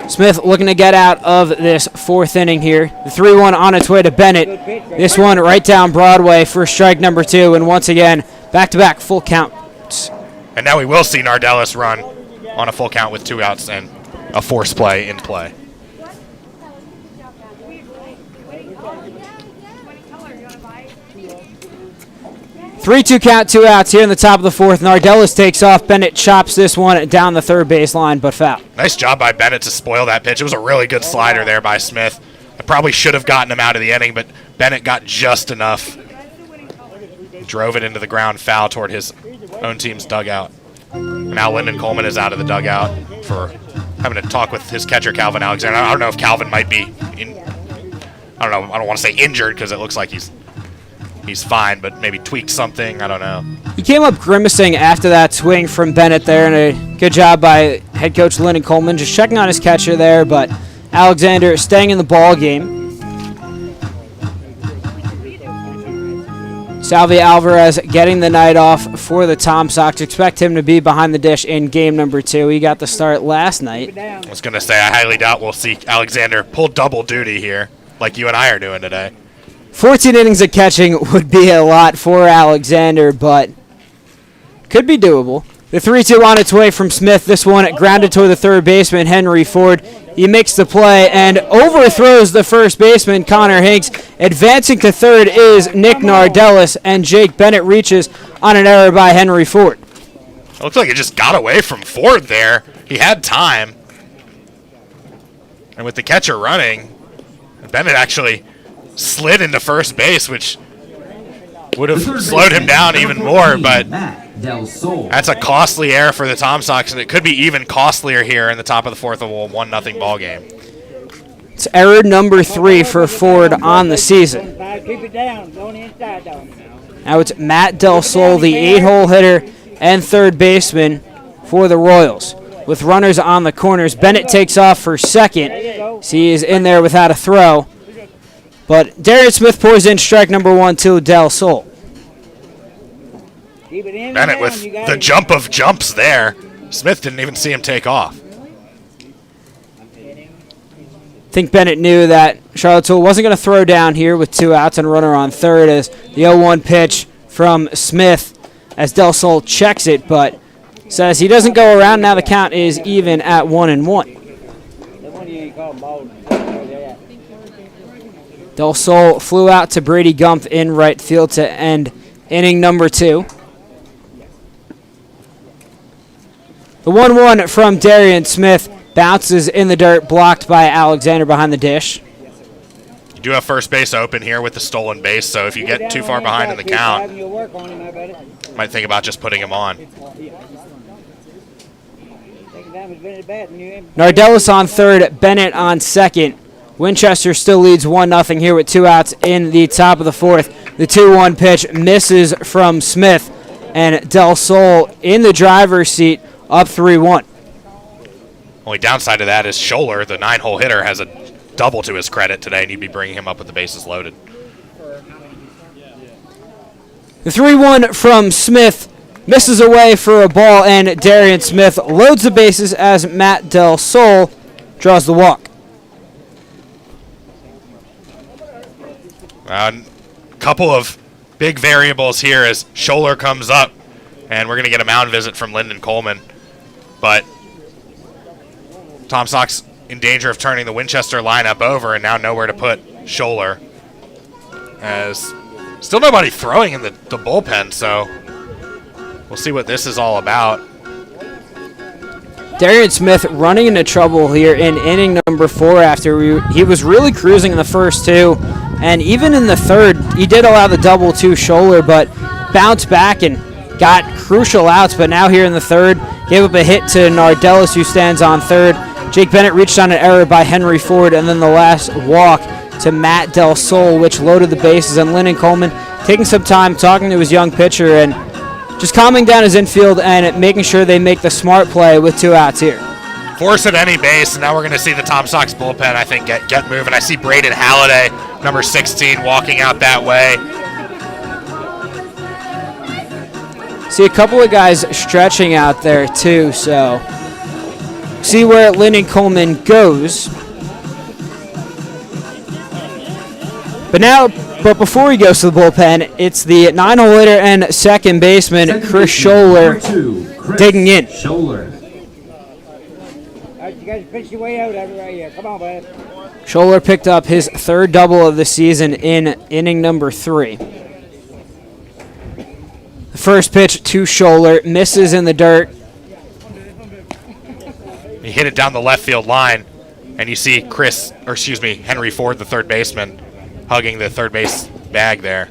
Smith looking to get out of this 4th inning here. The 3-1 on its way to Bennett. This one right down Broadway for strike number 2, and once again, back-to-back full counts. And now we will see Nardellis run on a full count with 2 outs and a force play in play. Three-two count, 2 outs here in the top of the 4th. Nardellis takes off. Bennett chops this one down the third base line, but foul. Nice job by Bennett to spoil that pitch. It was a really good slider there by Smith. I probably should have gotten him out of the inning, but Bennett got just enough. Drove it into the ground, foul toward his own team's dugout. Now Lyndon Coleman is out of the dugout for having to talk with his catcher, Calvin Alexander. I don't know if Calvin might be I don't want to say injured because it looks like he's fine, but maybe tweaked something. I don't know. He came up grimacing after that swing from Bennett there, and a good job by head coach Lyndon Coleman just checking on his catcher there, but Alexander staying in the ball game. Salvi Alvarez getting the night off for the Tom Sox. Expect him to be behind the dish in game number 2. He got the start last night. I was going to say, I highly doubt we'll see Alexander pull double duty here, like you and I are doing today. 14 innings of catching would be a lot for Alexander, but could be doable. The 3-2 on its way from Smith. This one grounded toward the third baseman, Henry Ford. He makes the play and overthrows the first baseman, Connor Hinks. Advancing to third is Nick Nardellis, and Jake Bennett reaches on an error by Henry Ford. It looks like it just got away from Ford there. He had time. And with the catcher running, Bennett actually slid into first base, which would have slowed him down even more, but that's a costly error for the Tom Sox, and it could be even costlier here in the top of the fourth of a 1-0 ball game. It's error number 3 for Ford on the season. Keep it down. Going inside, though. Now it's Matt Del Sol, the 8-hole hitter and third baseman for the Royals. With runners on the corners, Bennett takes off for second. He is in there without a throw. But Darian Smith pours in strike number 1 to Del Sol. Bennett with the jump of jumps there. Smith didn't even see him take off. I think Bennett knew that Charlottesville wasn't going to throw down here with 2 outs and a runner on third as the 0-1 pitch from Smith as Del Sol checks it, but says he doesn't go around. Now the count is even at 1-1. Del Sol flew out to Brady Gump in right field to end inning number 2. The 1-1 from Darian Smith bounces in the dirt, blocked by Alexander behind the dish. You do have first base open here with the stolen base, so if you get too far behind in the count, might think about just putting him on. Nardellis on third, Bennett on second. Winchester still leads 1-0 here with 2 outs in the top of the fourth. The 2-1 pitch misses from Smith, and Del Sol in the driver's seat, up 3-1. Only downside to that is Scholler, the 9-hole hitter, has a double to his credit today, and you'd be bringing him up with the bases loaded. The 3-1 from Smith misses away for a ball, and Darian Smith loads the bases as Matt Del Sol draws the walk. A couple of big variables here as Scholler comes up, and we're going to get a mound visit from Lyndon Coleman. But Tom Sox in danger of turning the Winchester lineup over and now nowhere to put Scholler. As still nobody throwing in the bullpen, so we'll see what this is all about. Darian Smith running into trouble here in inning number 4 after he was really cruising in the first 2. And even in the third, he did allow the double to Scholler, but bounced back and got crucial outs. But now here in the third, gave up a hit to Nardellis, who stands on third. Jake Bennett reached on an error by Henry Ford, and then the last walk to Matt Del Sol, which loaded the bases. And Lyndon Coleman taking some time talking to his young pitcher and just calming down his infield and making sure they make the smart play with 2 outs here. Force at any base, and now we're going to see the Tom Sox bullpen, I think, get moving. I see Braden Halliday, number 16, walking out that way. See a couple of guys stretching out there, too, so see where Lyndon Coleman goes. But before he goes to the bullpen, it's the 9-hole hitter and second baseman, Chris Scholler, digging in. You guys pitch your way out right here. Come on, bud. Scholler picked up his 3rd double of the season in inning number 3. The first pitch to Scholler misses in the dirt. He hit it down the left field line, and you see Henry Ford, the third baseman, hugging the third base bag there.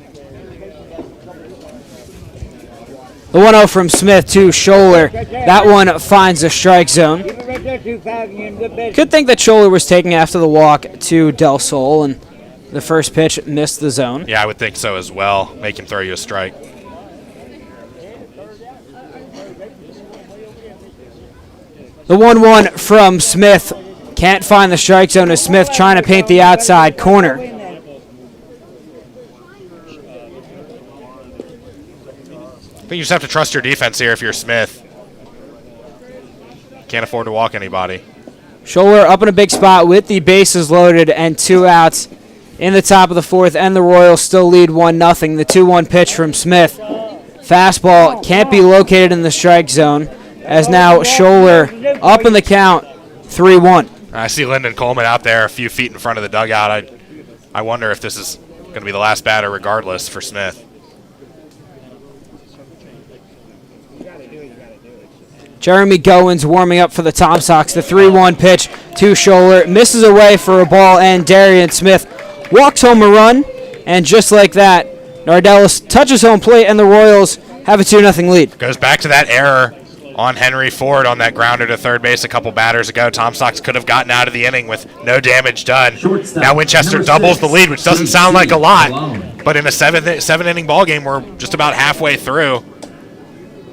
The 1-0 from Smith to Scholler. That one finds the strike zone. Could think that Scholler was taking after the walk to Del Sol, and the first pitch missed the zone. Yeah, I would think so as well. Make him throw you a strike. The 1-1 from Smith. Can't find the strike zone as Smith trying to paint the outside corner. think you just have to trust your defense here if you're Smith. Can't afford to walk anybody. Scholler up in a big spot with the bases loaded and 2 outs in the top of the 4th, and the Royals still lead 1-0. The 2-1 pitch from Smith. Fastball can't be located in the strike zone, as now Scholler up in the count, 3-1. I see Lyndon Coleman out there a few feet in front of the dugout. I wonder if this is going to be the last batter regardless for Smith. Jeremy Goins warming up for the Tom Sox. The 3-1 pitch to Scholler. Misses away for a ball, and Darian Smith walks home a run. And just like that, Nardellis touches home plate, and the Royals have a 2-0 lead. Goes back to that error on Henry Ford on that grounder to third base a couple batters ago. Tom Sox could have gotten out of the inning with no damage done. Now Winchester doubles the lead, which doesn't sound like a lot, but in a seven-inning ball game, we're just about halfway through.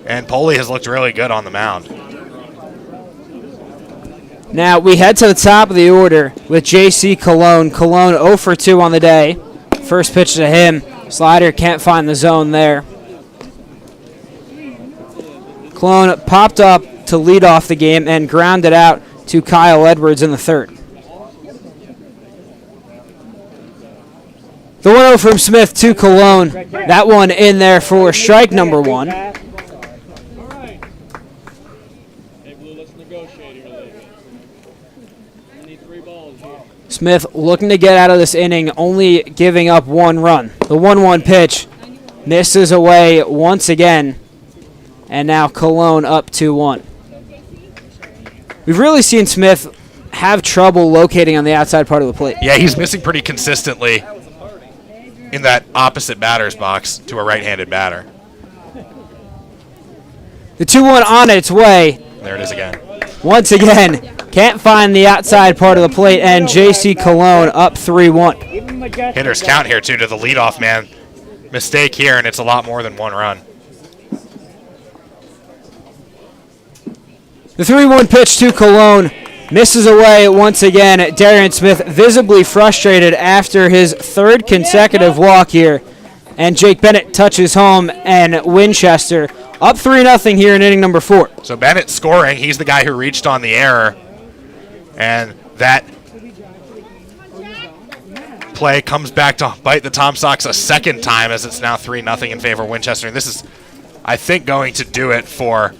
And Poley has looked really good on the mound. Now we head to the top of the order with J.C. Colon. Colon 0 for 2 on the day. First pitch to him. Slider can't find the zone there. Colon popped up to lead off the game and grounded out to Kyle Edwards in the 3rd. The 1-0 from Smith to Colon. That one in there for strike number 1. Smith looking to get out of this inning, only giving up 1 run. The 1-1 pitch misses away once again, and now Colon up 2-1. We've really seen Smith have trouble locating on the outside part of the plate. Yeah, he's missing pretty consistently in that opposite batter's box to a right-handed batter. The 2-1 on its way. There it is again. Once again, can't find the outside part of the plate, and J.C. Colon up 3-1. Hitters count here, too, to the leadoff man. Mistake here, and it's a lot more than 1 run. The 3-1 pitch to Colon misses away once again. Darian Smith visibly frustrated after his 3rd consecutive walk here. And Jake Bennett touches home, and Winchester up 3-0 here in inning number 4. So Bennett scoring. He's the guy who reached on the error. And that play comes back to bite the Tom Sox a second time, as it's now 3-0 in favor of Winchester. And this is, I think, going to do it for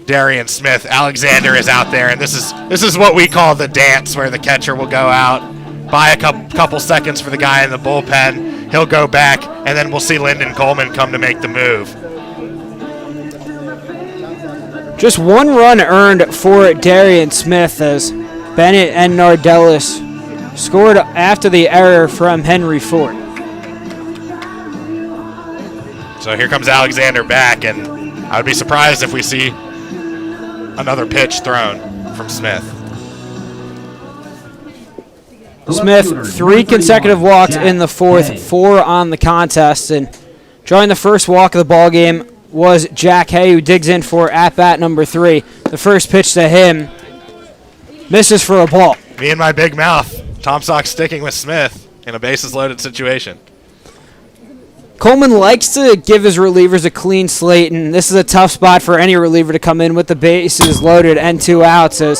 Darian Smith. Alexander is out there, and this is what we call the dance, where the catcher will go out, buy a couple seconds for the guy in the bullpen. He'll go back, and then we'll see Lyndon Coleman come to make the move. Just 1 run earned for Darian Smith, as Bennett and Nardellis scored after the error from Henry Ford. So here comes Alexander back, and I would be surprised if we see another pitch thrown from Smith. Smith, 3 consecutive walks in the 4th, 4 on the contest, and drawing the first walk of the ball game was Jack Hay, who digs in for at-bat number 3. The first pitch to him misses for a ball. Me and my big mouth. Tom Sox sticking with Smith in a bases-loaded situation. Coleman likes to give his relievers a clean slate, and this is a tough spot for any reliever to come in with the bases loaded and 2 outs, as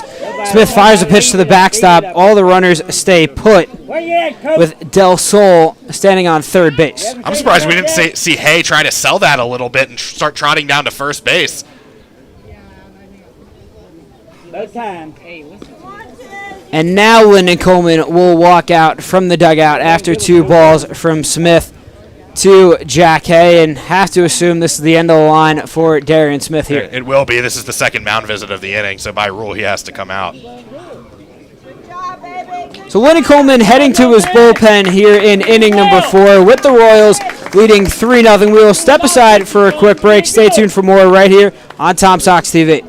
Smith fires a pitch to the backstop. All the runners stay put, with Del Sol standing on third base. I'm surprised we didn't see Hay try to sell that a little bit and start trotting down to first base. No time. And now Lyndon Coleman will walk out from the dugout after 2 balls from Smith to Jack Hay, and have to assume this is the end of the line for Darian Smith here. It will be. This is the second mound visit of the inning, so by rule he has to come out. So Lyndon Coleman heading to his bullpen here in inning number 4 with the Royals leading 3-0. We will step aside for a quick break. Stay tuned for more right here on Tom Sox TV.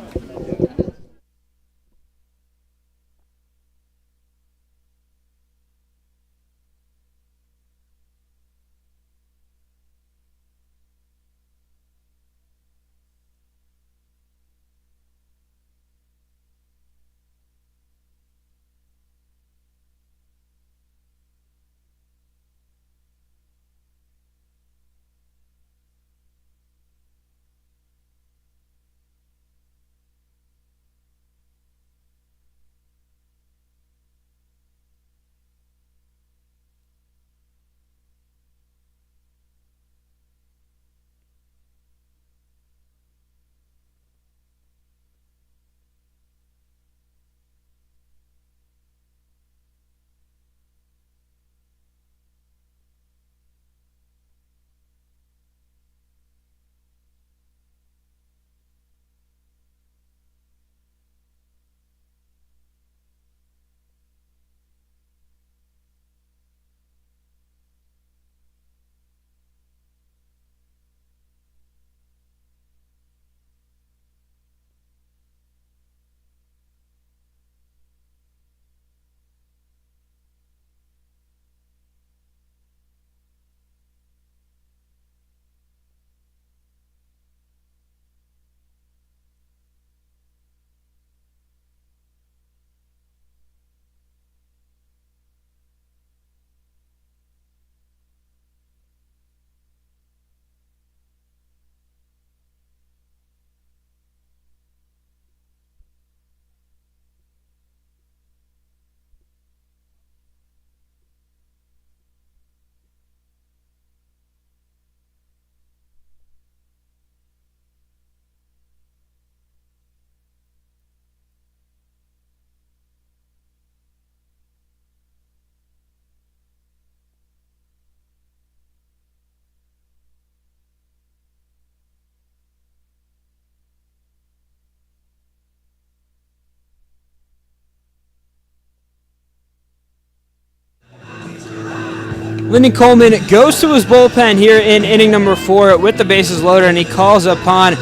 Lyndon Coleman goes to his bullpen here in inning number 4 with the bases loaded, and he calls upon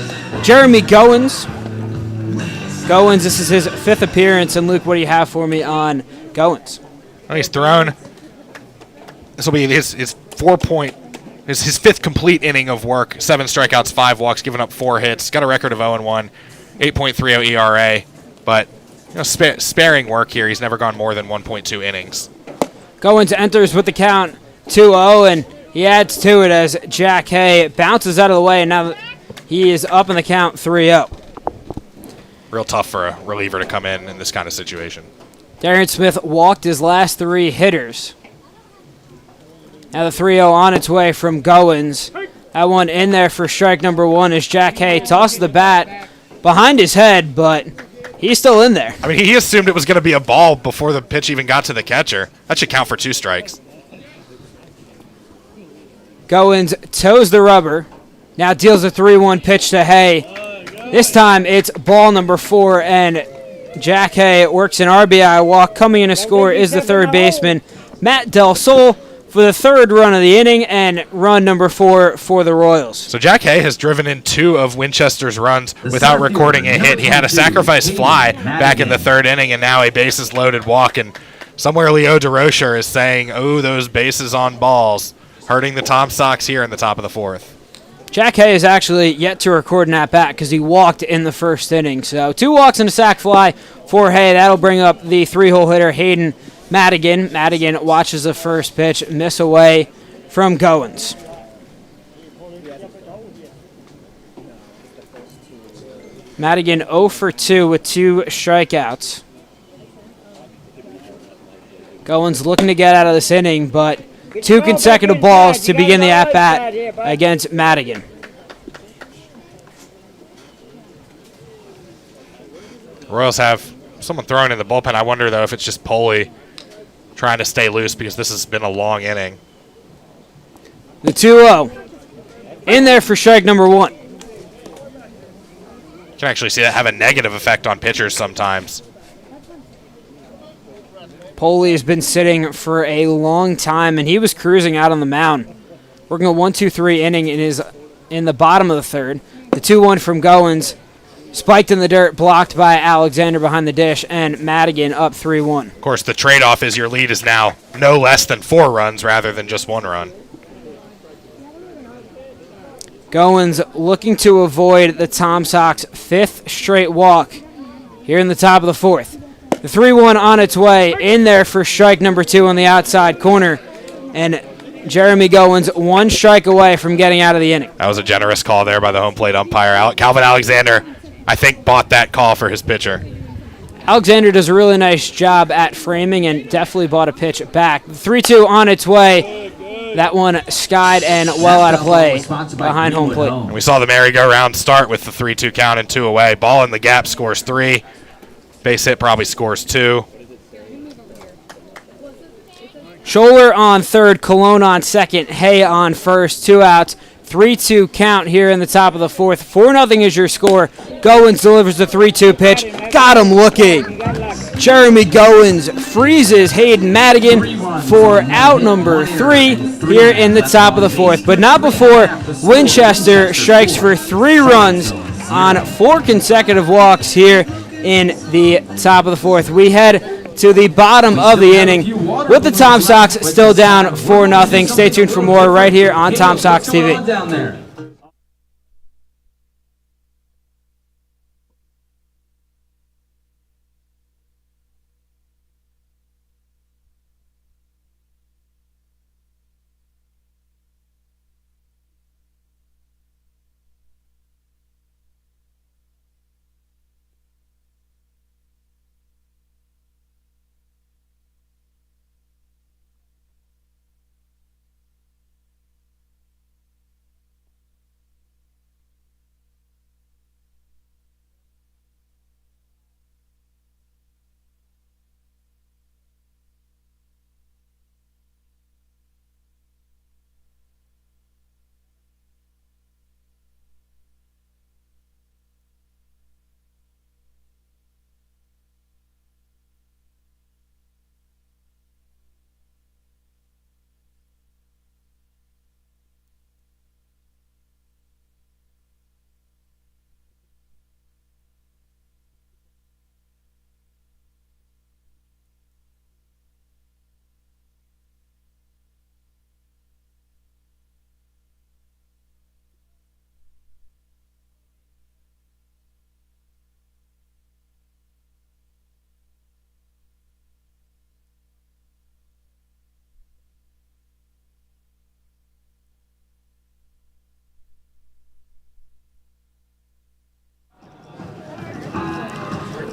Jeremy Goins. Goins, this is his 5th appearance, and Luke, what do you have for me on Goins? Well, he's thrown. This will be his 5th complete inning of work. 7 strikeouts, 5 walks, given up 4 hits. Got a record of 0-1, 8.30 ERA, but sparing work here. He's never gone more than 1.2 innings. Goins enters with the count 2-0, and he adds to it as Jack Hay bounces out of the way, and now he is up in the count 3-0. Real tough for a reliever to come in this kind of situation. Darren Smith walked his last 3 hitters. Now the 3-0 on its way from Goins. That one in there for strike number 1 as Jack Hay tosses the bat behind his head, but he's still in there. I mean, he assumed it was going to be a ball before the pitch even got to the catcher. That should count for 2 strikes. Goins toes the rubber. Now deals a 3-1 pitch to Hay. This time it's ball number 4, and Jack Hay works an RBI walk. Coming in to score is the third baseman, Matt Del Sol, for the 3rd run of the inning and run number 4 for the Royals. So Jack Hay has driven in 2 of Winchester's runs without recording a hit. He had a sacrifice fly back in the 3rd inning, and now a bases-loaded walk. And somewhere Leo DeRocher is saying, oh, those bases on balls, hurting the Tom Sox here in the top of the 4th. Jack Hay is actually yet to record an at-bat because he walked in the 1st inning. So 2 walks and a sac fly for Hay. That'll bring up the 3-hole hitter, Hayden Madigan. Madigan watches the first pitch miss away from Goins. Madigan 0 for 2 with 2 strikeouts. Goins looking to get out of this inning, but 2 consecutive balls to begin the at-bat against Madigan. Royals have someone throwing in the bullpen. I wonder, though, if it's just Poley trying to stay loose because this has been a long inning. The 2-0 in there for strike number 1. You can actually see that have a negative effect on pitchers sometimes. Poley has been sitting for a long time, and he was cruising out on the mound. Working a 1-2-3 inning in the bottom of the 3rd. The 2-1 from Goins, spiked in the dirt, blocked by Alexander behind the dish, and Madigan up 3-1. Of course, the trade-off is your lead is now no less than 4 runs rather than just 1 run. Goins looking to avoid the Tom Sox 5th straight walk here in the top of the 4th. The 3-1 on its way, in there for strike number 2 on the outside corner, and Jeremy Goins 1 strike away from getting out of the inning. That was a generous call there by the home plate umpire. Calvin Alexander, I think, bought that call for his pitcher. Alexander does a really nice job at framing and definitely bought a pitch back. The 3-2 on its way. That one skied and well out of play behind home plate. And we saw the merry-go-round start with the 3-2 count and 2 away. Ball in the gap scores 3. Base hit probably scores 2. Scholler on 3rd, Colon on 2nd, Hay on 1st, 2 outs, 3-2 count here in the top of the 4th. 4-0 is your score. Goins delivers the 3-2 pitch. Got him looking. Jeremy Goins freezes Hayden Madigan for out number 3 here in the top of the 4th. But not before Winchester strikes for 3 runs on 4 consecutive walks here in the top of the 4th. We head to the bottom of the inning with the Tom Sox still down 4-0. Stay tuned for more right here on Tom Sox TV.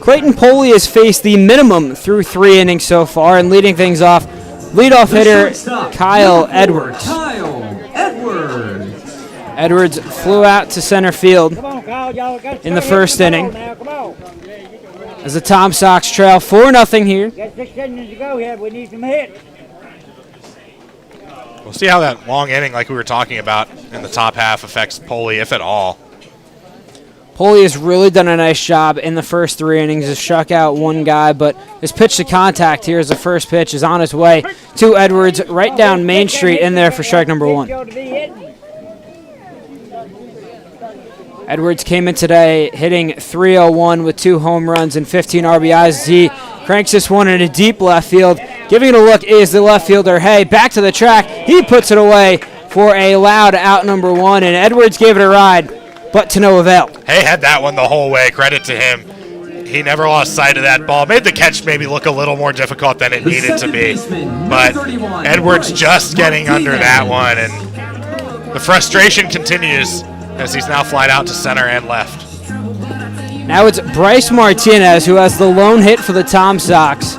Clayton Poley has faced the minimum through 3 innings so far, and leading things off, leadoff hitter Kyle Edwards. Kyle Edwards. Edwards flew out to center field Come on, Kyle, y'all got to in the start first hitting the inning ball now. Come on. as the Tom Sox trail 4-0 here. Got 6 innings to go here. We need some hits. We'll see how that long inning, like we were talking about in the top half, affects Poley, if at all. Poley has really done a nice job in the first 3 innings. Has struck out 1 guy, but his pitch to contact here as the first pitch is on his way to Edwards right down Main Street in there for strike number 1. Edwards came in today hitting .301 with 2 home runs and 15 RBIs as he cranks this one in a deep left field. Giving it a look is the left fielder. Hey, back to the track. He puts it away for a loud out number 1, and Edwards gave it a ride, but to no avail. Hay had that one the whole way. Credit to him. He never lost sight of that ball. Made the catch maybe look a little more difficult than it needed to be. But Edwards just getting under that one, and the frustration continues as he's now flied out to center and left. Now it's Bryce Martinez who has the lone hit for the Tom Sox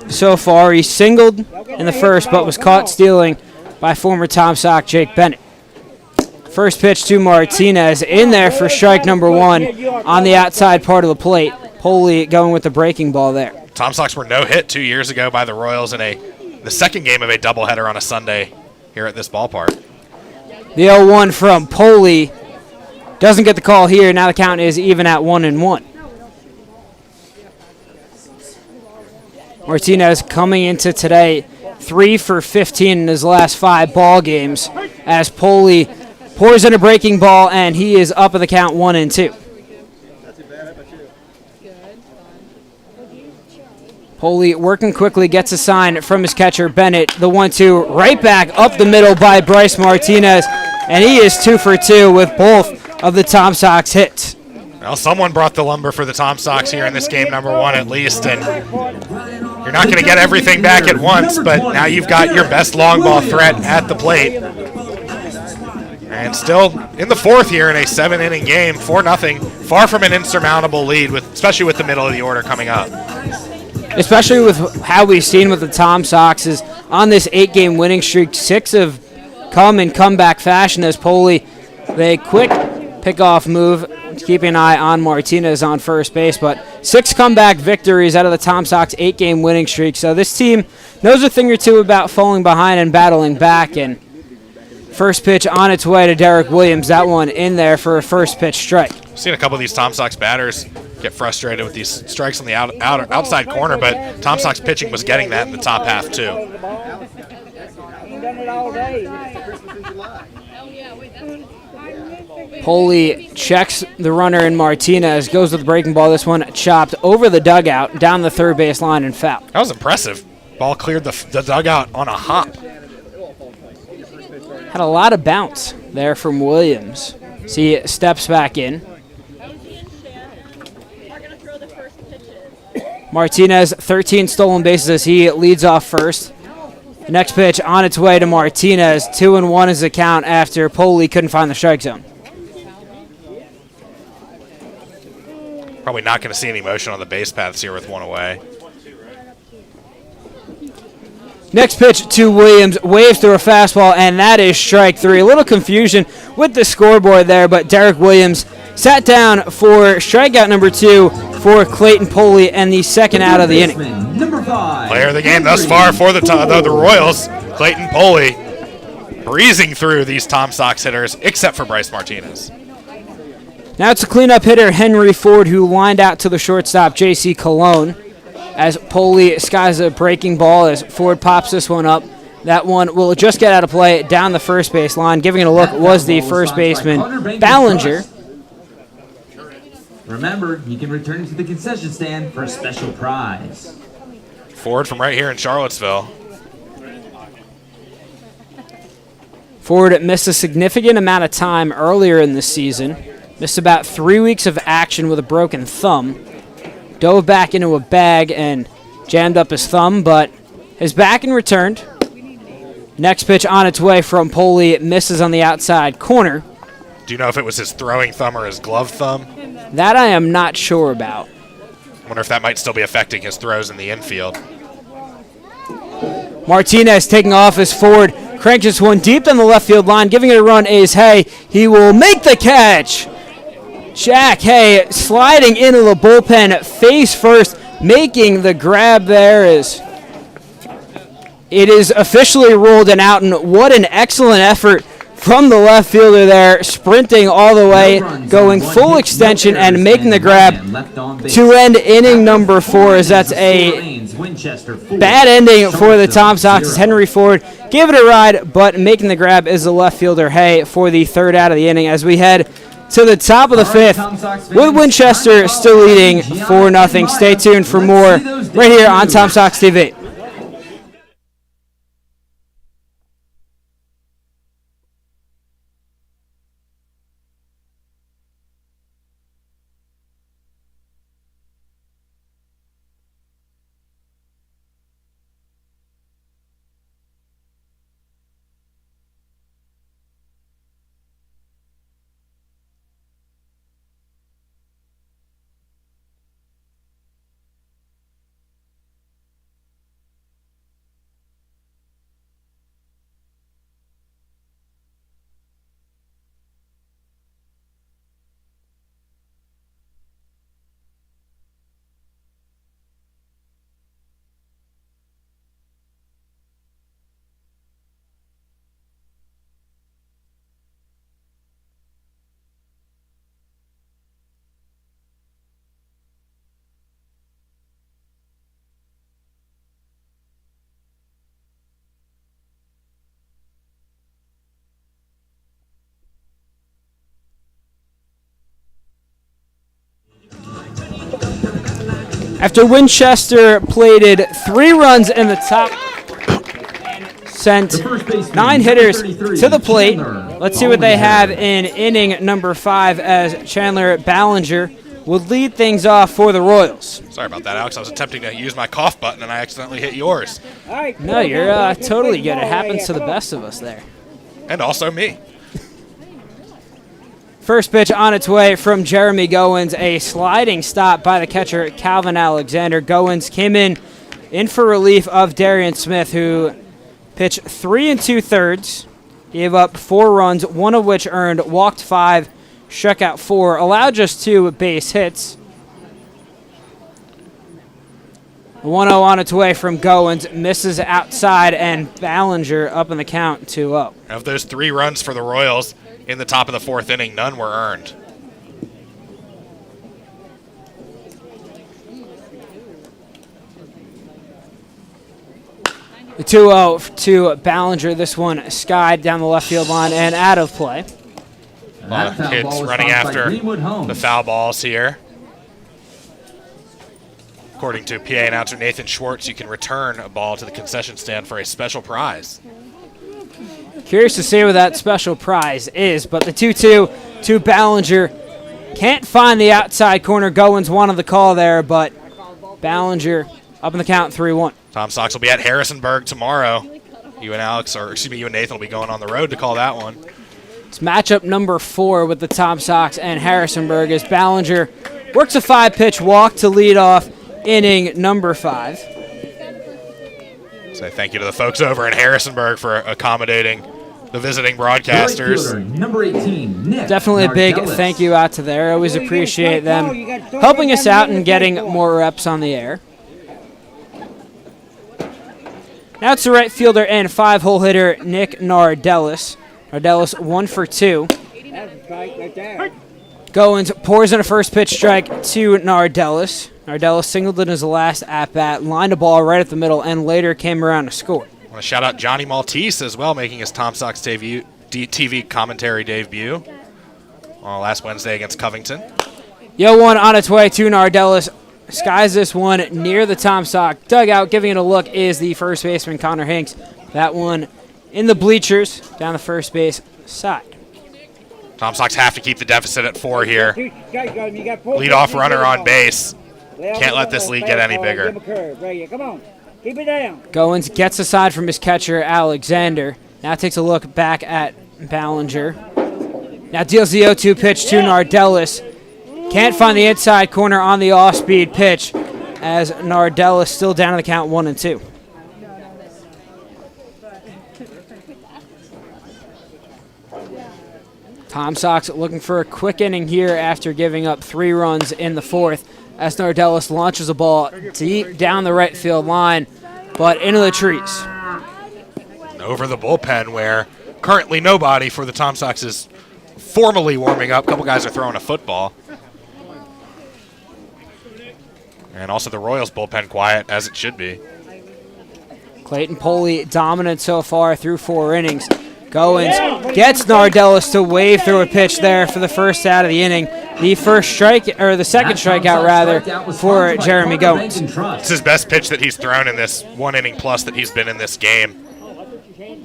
so far. He singled in the first but was caught stealing by former Tom Sox Jake Bennett. First pitch to Martinez in there for strike number 1 on the outside part of the plate. Poley going with the breaking ball there. Tom Sox were no hit 2 years ago by the Royals in the second game of a doubleheader on a Sunday here at this ballpark. The 0-1 from Poley doesn't get the call here. Now the count is even at 1-1. Martinez coming into today 3 for 15 in his last 5 ball games as Poley pours in a breaking ball, and he is up at the count 1-2. Poley working quickly, gets a sign from his catcher, Bennett. The 1-2 right back up the middle by Bryce Martinez, and he is 2 for 2 with both of the Tom Sox hits. Well, someone brought the lumber for the Tom Sox here in this game number 1 at least, and you're not going to get everything back at once, but now you've got your best long ball threat at the plate. And still in the 4th here in a 7-inning game, 4-0, far from an insurmountable lead, especially with the middle of the order coming up. Especially with how we've seen with the Tom Sox is on this 8-game winning streak, 6 have come in comeback fashion as Poley, the quick pickoff move, keeping an eye on Martinez on first base, but 6 comeback victories out of the Tom Sox 8-game winning streak. So this team knows a thing or two about falling behind and battling back, and first pitch on its way to Derek Williams. That one in there for a first pitch strike. I've seen a couple of these Tom Sox batters get frustrated with these strikes on the outside corner, but Tom Sox pitching was getting that in the top half too. Ain't done it all day. Poley checks the runner in Martinez, goes with the breaking ball. This one chopped over the dugout, down the third base line and foul. That was impressive. Ball cleared the dugout on a hop. Had a lot of bounce there from Williams. See, steps back in. Martinez, 13 stolen bases as he leads off first. Next pitch on its way to Martinez. 2-1 is the count after Poley couldn't find the strike zone. Probably not going to see any motion on the base paths here with 1 away. Next pitch to Williams, waves through a fastball, and that is strike 3. A little confusion with the scoreboard there, but Derek Williams sat down for strikeout number 2 for Clayton Poley and the second out of the inning. Number 5. Player of the game thus far for the Royals, Clayton Poley, breezing through these Tom Sox hitters, except for Bryce Martinez. Now it's a cleanup hitter, Henry Ford, who lined out to the shortstop, J.C. Colon, as Poley skies a breaking ball as Ford pops this one up. That one will just get out of play down the first base line. Giving it a look was the first baseman, Ballinger. Remember, you can return to the concession stand for a special prize. Ford from right here in Charlottesville. Ford missed a significant amount of time earlier in the season. Missed about 3 weeks of action with a broken thumb. Dove back into a bag and jammed up his thumb, but is back and returned. Next pitch on its way from Poley. It misses on the outside corner. Do you know if it was his throwing thumb or his glove thumb? That I am not sure about. Wonder if that might still be affecting his throws in the infield. Martinez taking off as forward. Cranks this one deep down the left field line. Giving it a run is Hay. He will make the catch. Jack Hay sliding into the bullpen face first. Making the grab there is... It is officially ruled and out, and what an excellent effort from the left fielder there, sprinting all the way, going full extension and making the grab to end inning number 4, as that's a bad ending for the Tom Sox. Henry Ford gave it a ride, but making the grab is the left fielder Hay for the 3rd out of the inning as we head to the top of the 5th with Winchester still leading 4-0. Stay tuned for more right here on Tom Sox TV. After Winchester plated 3 runs in the top and sent 9 hitters to the plate, let's see what they have in inning number 5 as Chandler Ballinger would lead things off for the Royals. Sorry about that, Alex. I was attempting to use my cough button and I accidentally hit yours. No, you're totally good. It happens to the best of us there. And also me. First pitch on its way from Jeremy Goins, a sliding stop by the catcher Calvin Alexander. Goins came in for relief of Darian Smith, who pitched 3 2/3, gave up 4 runs, 1 of which earned, walked 5, struck out 4, allowed just 2 base hits. 1-0 on its way from Goins, misses outside, and Ballinger up in the count 2-0. Of those 3 runs for the Royals, in the top of the 4th inning, none were earned. The 2-0 to Ballinger. This one skied down the left field line and out of play. A lot of kids running after the foul balls here. According to PA announcer Nathan Schwartz, you can return a ball to the concession stand for a special prize. Curious to see what that special prize is, but the 2-2 to Ballinger. Can't find the outside corner. Goins wanted the call there, but Ballinger up in the count 3-1. Tom Sox will be at Harrisonburg tomorrow. You and Nathan will be going on the road to call that one. It's matchup number 4 with the Tom Sox and Harrisonburg as Ballinger works a 5-pitch walk to lead off inning number 5. Say thank you to the folks over in Harrisonburg for accommodating the visiting broadcasters. Number 18, Nick Definitely a big Nardellis. thank you out to there. Always appreciate them helping us out and getting more reps on the air. Now it's the right fielder and 5-hole hitter Nick Nardellis. Nardellis 1 for 2. That's a strike right there. Goins pours in a first pitch strike to Nardellis. Nardellis singled in his last at-bat, lined a ball right at the middle, and later came around to score. I want to shout out Johnny Maltese as well, making his Tom Sox TV commentary debut last Wednesday against Covington. Yo one on its way to Nardellis. Skies this one near the Tom Sox dugout. Giving it a look is the first baseman, Connor Hinks. That one in the bleachers down the first base side. Tom Sox have to keep the deficit at 4 here. Lead Leadoff runner on base. Can't let this lead get any bigger. Come on. Keep it down. Goins gets aside from his catcher, Alexander. Now takes a look back at Ballinger. Now deals the 0-2 pitch to Nardellis. Can't find the inside corner on the off-speed pitch as Nardella is still down to the count 1-2. Tom Sox looking for a quick inning here after giving up 3 runs in the 4th as Nardellis launches a ball deep down the right field line, but into the trees. Over the bullpen where currently nobody for the Tom Sox is formally warming up. A couple guys are throwing a football. And also the Royals bullpen quiet, as it should be. Clayton Poley dominant so far through 4 innings. Goins gets Nardellis to wave through a pitch there for the first out of the inning. The second strikeout rather for Jeremy Goins. It's his best pitch that he's thrown in this 1 inning plus that he's been in this game.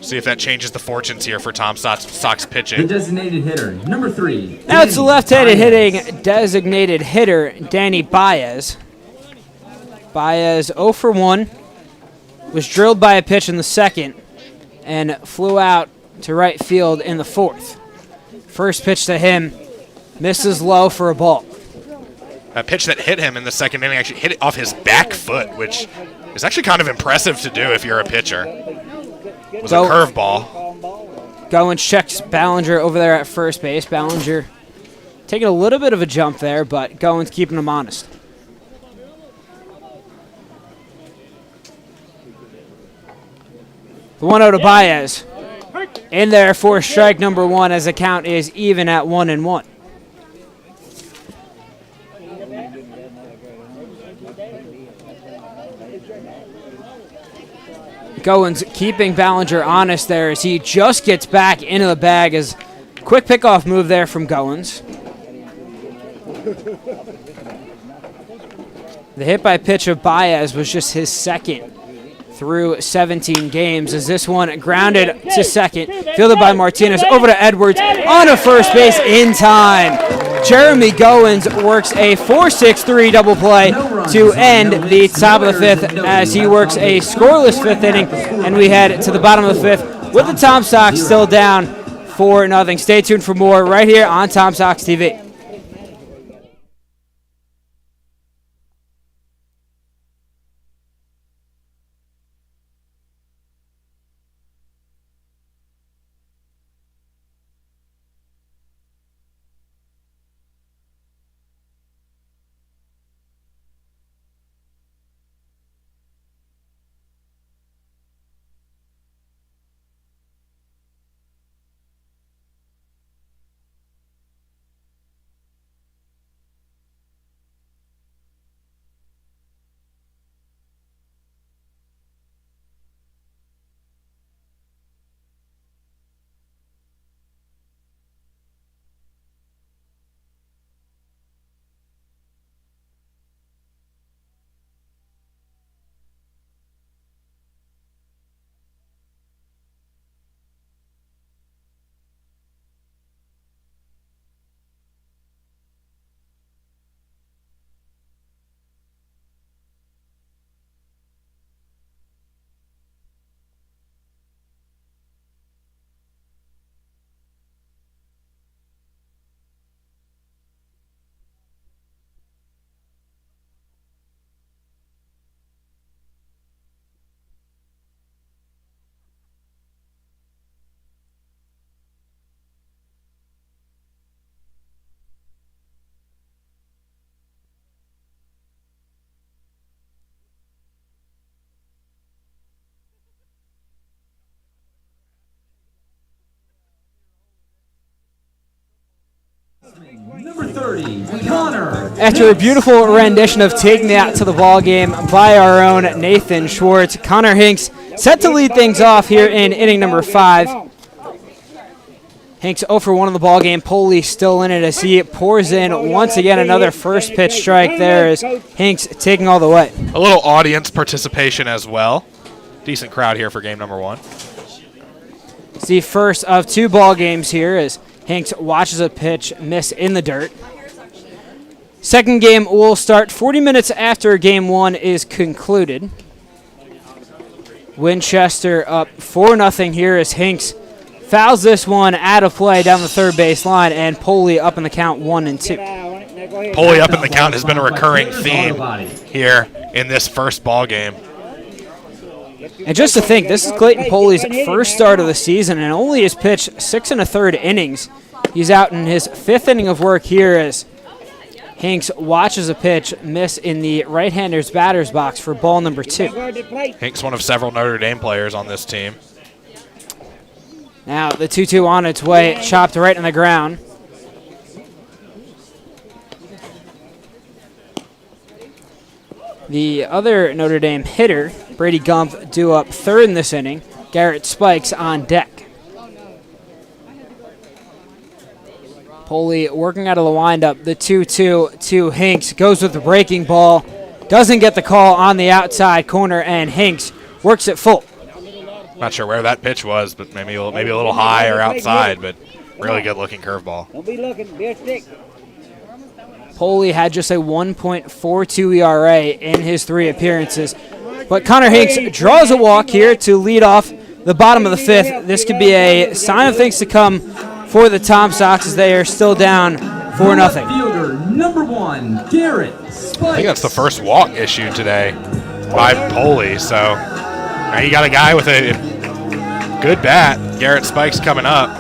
See if that changes the fortunes here for Tom Sox pitching. The designated hitter, number 3. Now it's the left-handed hitting designated hitter, Danny Baez. Baez 0 for 1, was drilled by a pitch in the 2nd, and flew out to right field in the 4th. First pitch to him, misses low for a ball. That pitch that hit him in the 2nd inning actually hit it off his back foot, which is actually kind of impressive to do if you're a pitcher. It was a curveball. Goins checks Ballinger over there at first base. Ballinger taking a little bit of a jump there, but Goins keeping him honest. The 1-0 to Baez. In there for strike number 1 as the count is even at 1-1. Goins keeping Ballinger honest there as he just gets back into the bag. As quick pickoff move there from Goins. The hit by pitch of Baez was just his 2nd through 17 games, as this one grounded to 2nd, fielded by Martinez, over to Edwards, on a first base in time. Jeremy Goins works a 4-6-3 double play to end the top of the 5th as he works a scoreless 5th inning, and we head to the bottom of the 5th with the Tom Sox still down 4-0. Stay tuned for more right here on Tom Sox TV. Number 30, Connor. After a beautiful rendition of Taking That to the Ball Game by our own Nathan Schwartz, Connor Hinks set to lead things off here in inning number 5. Hinks 0 for 1 in the ball game. Poley still in it as he pours in once again another first pitch strike there as Hinks taking all the way. A little audience participation as well. Decent crowd here for game number 1. It's the first of 2 ball games here as Hinks watches a pitch miss in the dirt. Second game will start 40 minutes after game 1 is concluded. Winchester up 4-0 here as Hinks fouls this one out of play down the third base line, and Poley up in the count 1-2. Pulley up in the count has been a recurring theme here in this first ball game. And just to think, this is Clayton Pulley's first start of the season, and only has pitched 6 1/3 innings. He's out in his 5th inning of work here as Hinks watches a pitch miss in the right-hander's batter's box for ball number 2. Hinks, one of several Notre Dame players on this team. Now the 2-2 on its way, chopped right on the ground. The other Notre Dame hitter, Brady Gumpf, due up 3rd in this inning. Garrett Spikes on deck. Pulley working out of the windup. The 2-2 to Hinks. Goes with the breaking ball. Doesn't get the call on the outside corner, and Hinks works it full. Not sure where that pitch was, but maybe a little high or outside, but really good-looking curveball. Don't be looking. Be a stick. Pulley had just a 1.42 ERA in his 3 appearances. But Connor Hinks draws a walk here to lead off the bottom of the 5th. This could be a sign of things to come for the Tom Sox as they are still down 4-0. Fielder number 1, Garrett Spikes. I think that's the first walk issued today by Pulley, so now you got a guy with a good bat. Garrett Spikes coming up.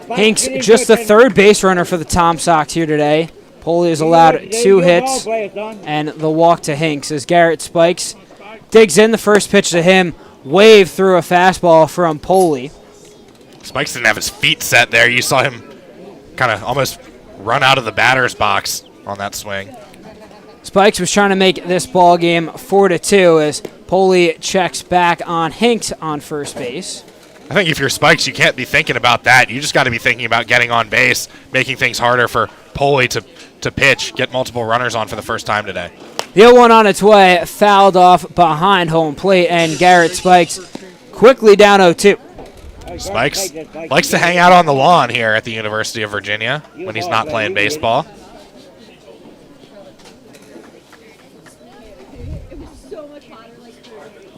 Hinks just the 3rd base runner for the Tom Sox here today. Pulley has allowed 2 hits and the walk to Hinks as Garrett Spikes digs in. The first pitch to him, wave through a fastball from Pulley. Spikes didn't have his feet set there. You saw him kind of almost run out of the batter's box on that swing. Spikes was trying to make this ball game 4-2 as Pulley checks back on Hinks on first base. I think if you're Spikes, you can't be thinking about that. You just got to be thinking about getting on base, making things harder for Pulley to pitch, get multiple runners on for the first time today. The 0-1 on its way, fouled off behind home plate, and Garrett Spikes quickly down 0-2. Spikes likes to hang out on the lawn here at the University of Virginia when he's not playing baseball.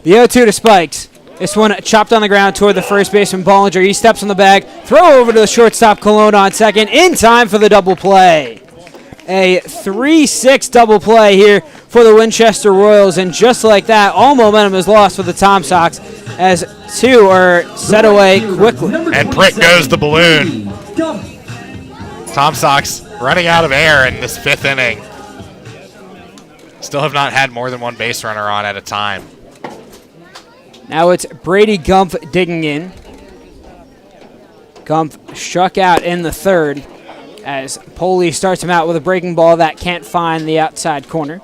The 0-2 to Spikes. This one chopped on the ground toward the first baseman Bollinger. He steps on the bag, throw over to the shortstop Colon on second, in time for the double play. A 3-6 double play here for the Winchester Royals, and just like that, all momentum is lost for the Tom Sox as 2 are set away quickly. And prick goes the balloon. Tom Sox running out of air in this 5th inning. Still have not had more than 1 base runner on at a time. Now it's Brady Gumpf digging in. Gumpf struck out in the 3rd as Pulley starts him out with a breaking ball that can't find the outside corner.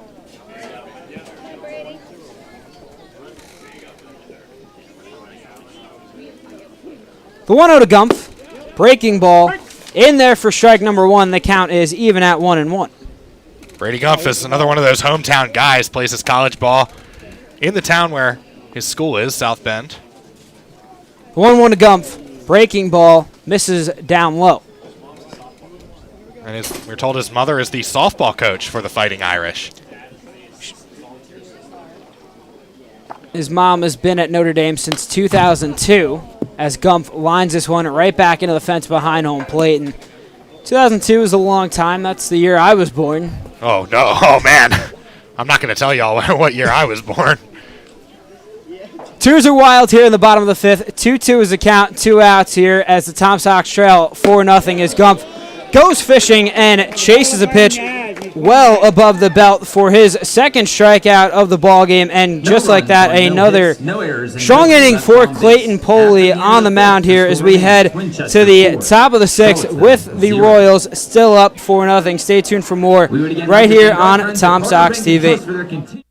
The 1-0 to Gumpf. Breaking ball in there for strike number 1. The count is even at 1-1. Brady Gumpf is another one of those hometown guys, plays his college ball in the town where his school is, South Bend. 1-1 to Gumpf. Breaking ball misses down low. And we're told his mother is the softball coach for the Fighting Irish. His mom has been at Notre Dame since 2002 as Gumpf lines this one right back into the fence behind home plate. And 2002 is a long time. That's the year I was born. Oh, no. Oh, man. I'm not going to tell y'all what year I was born. Twos are wild here in the bottom of the 5th. 2-2 is the count. 2 outs here as the Tom Sox trail 4-0 as Gumpf goes fishing and chases a pitch well above the belt for his 2nd strikeout of the ball game, and just like that, another strong inning for Clayton Pulley on the mound here as we head to the top of the 6th with the Royals still up 4-0. Stay tuned for more right here on Tom Sox TV.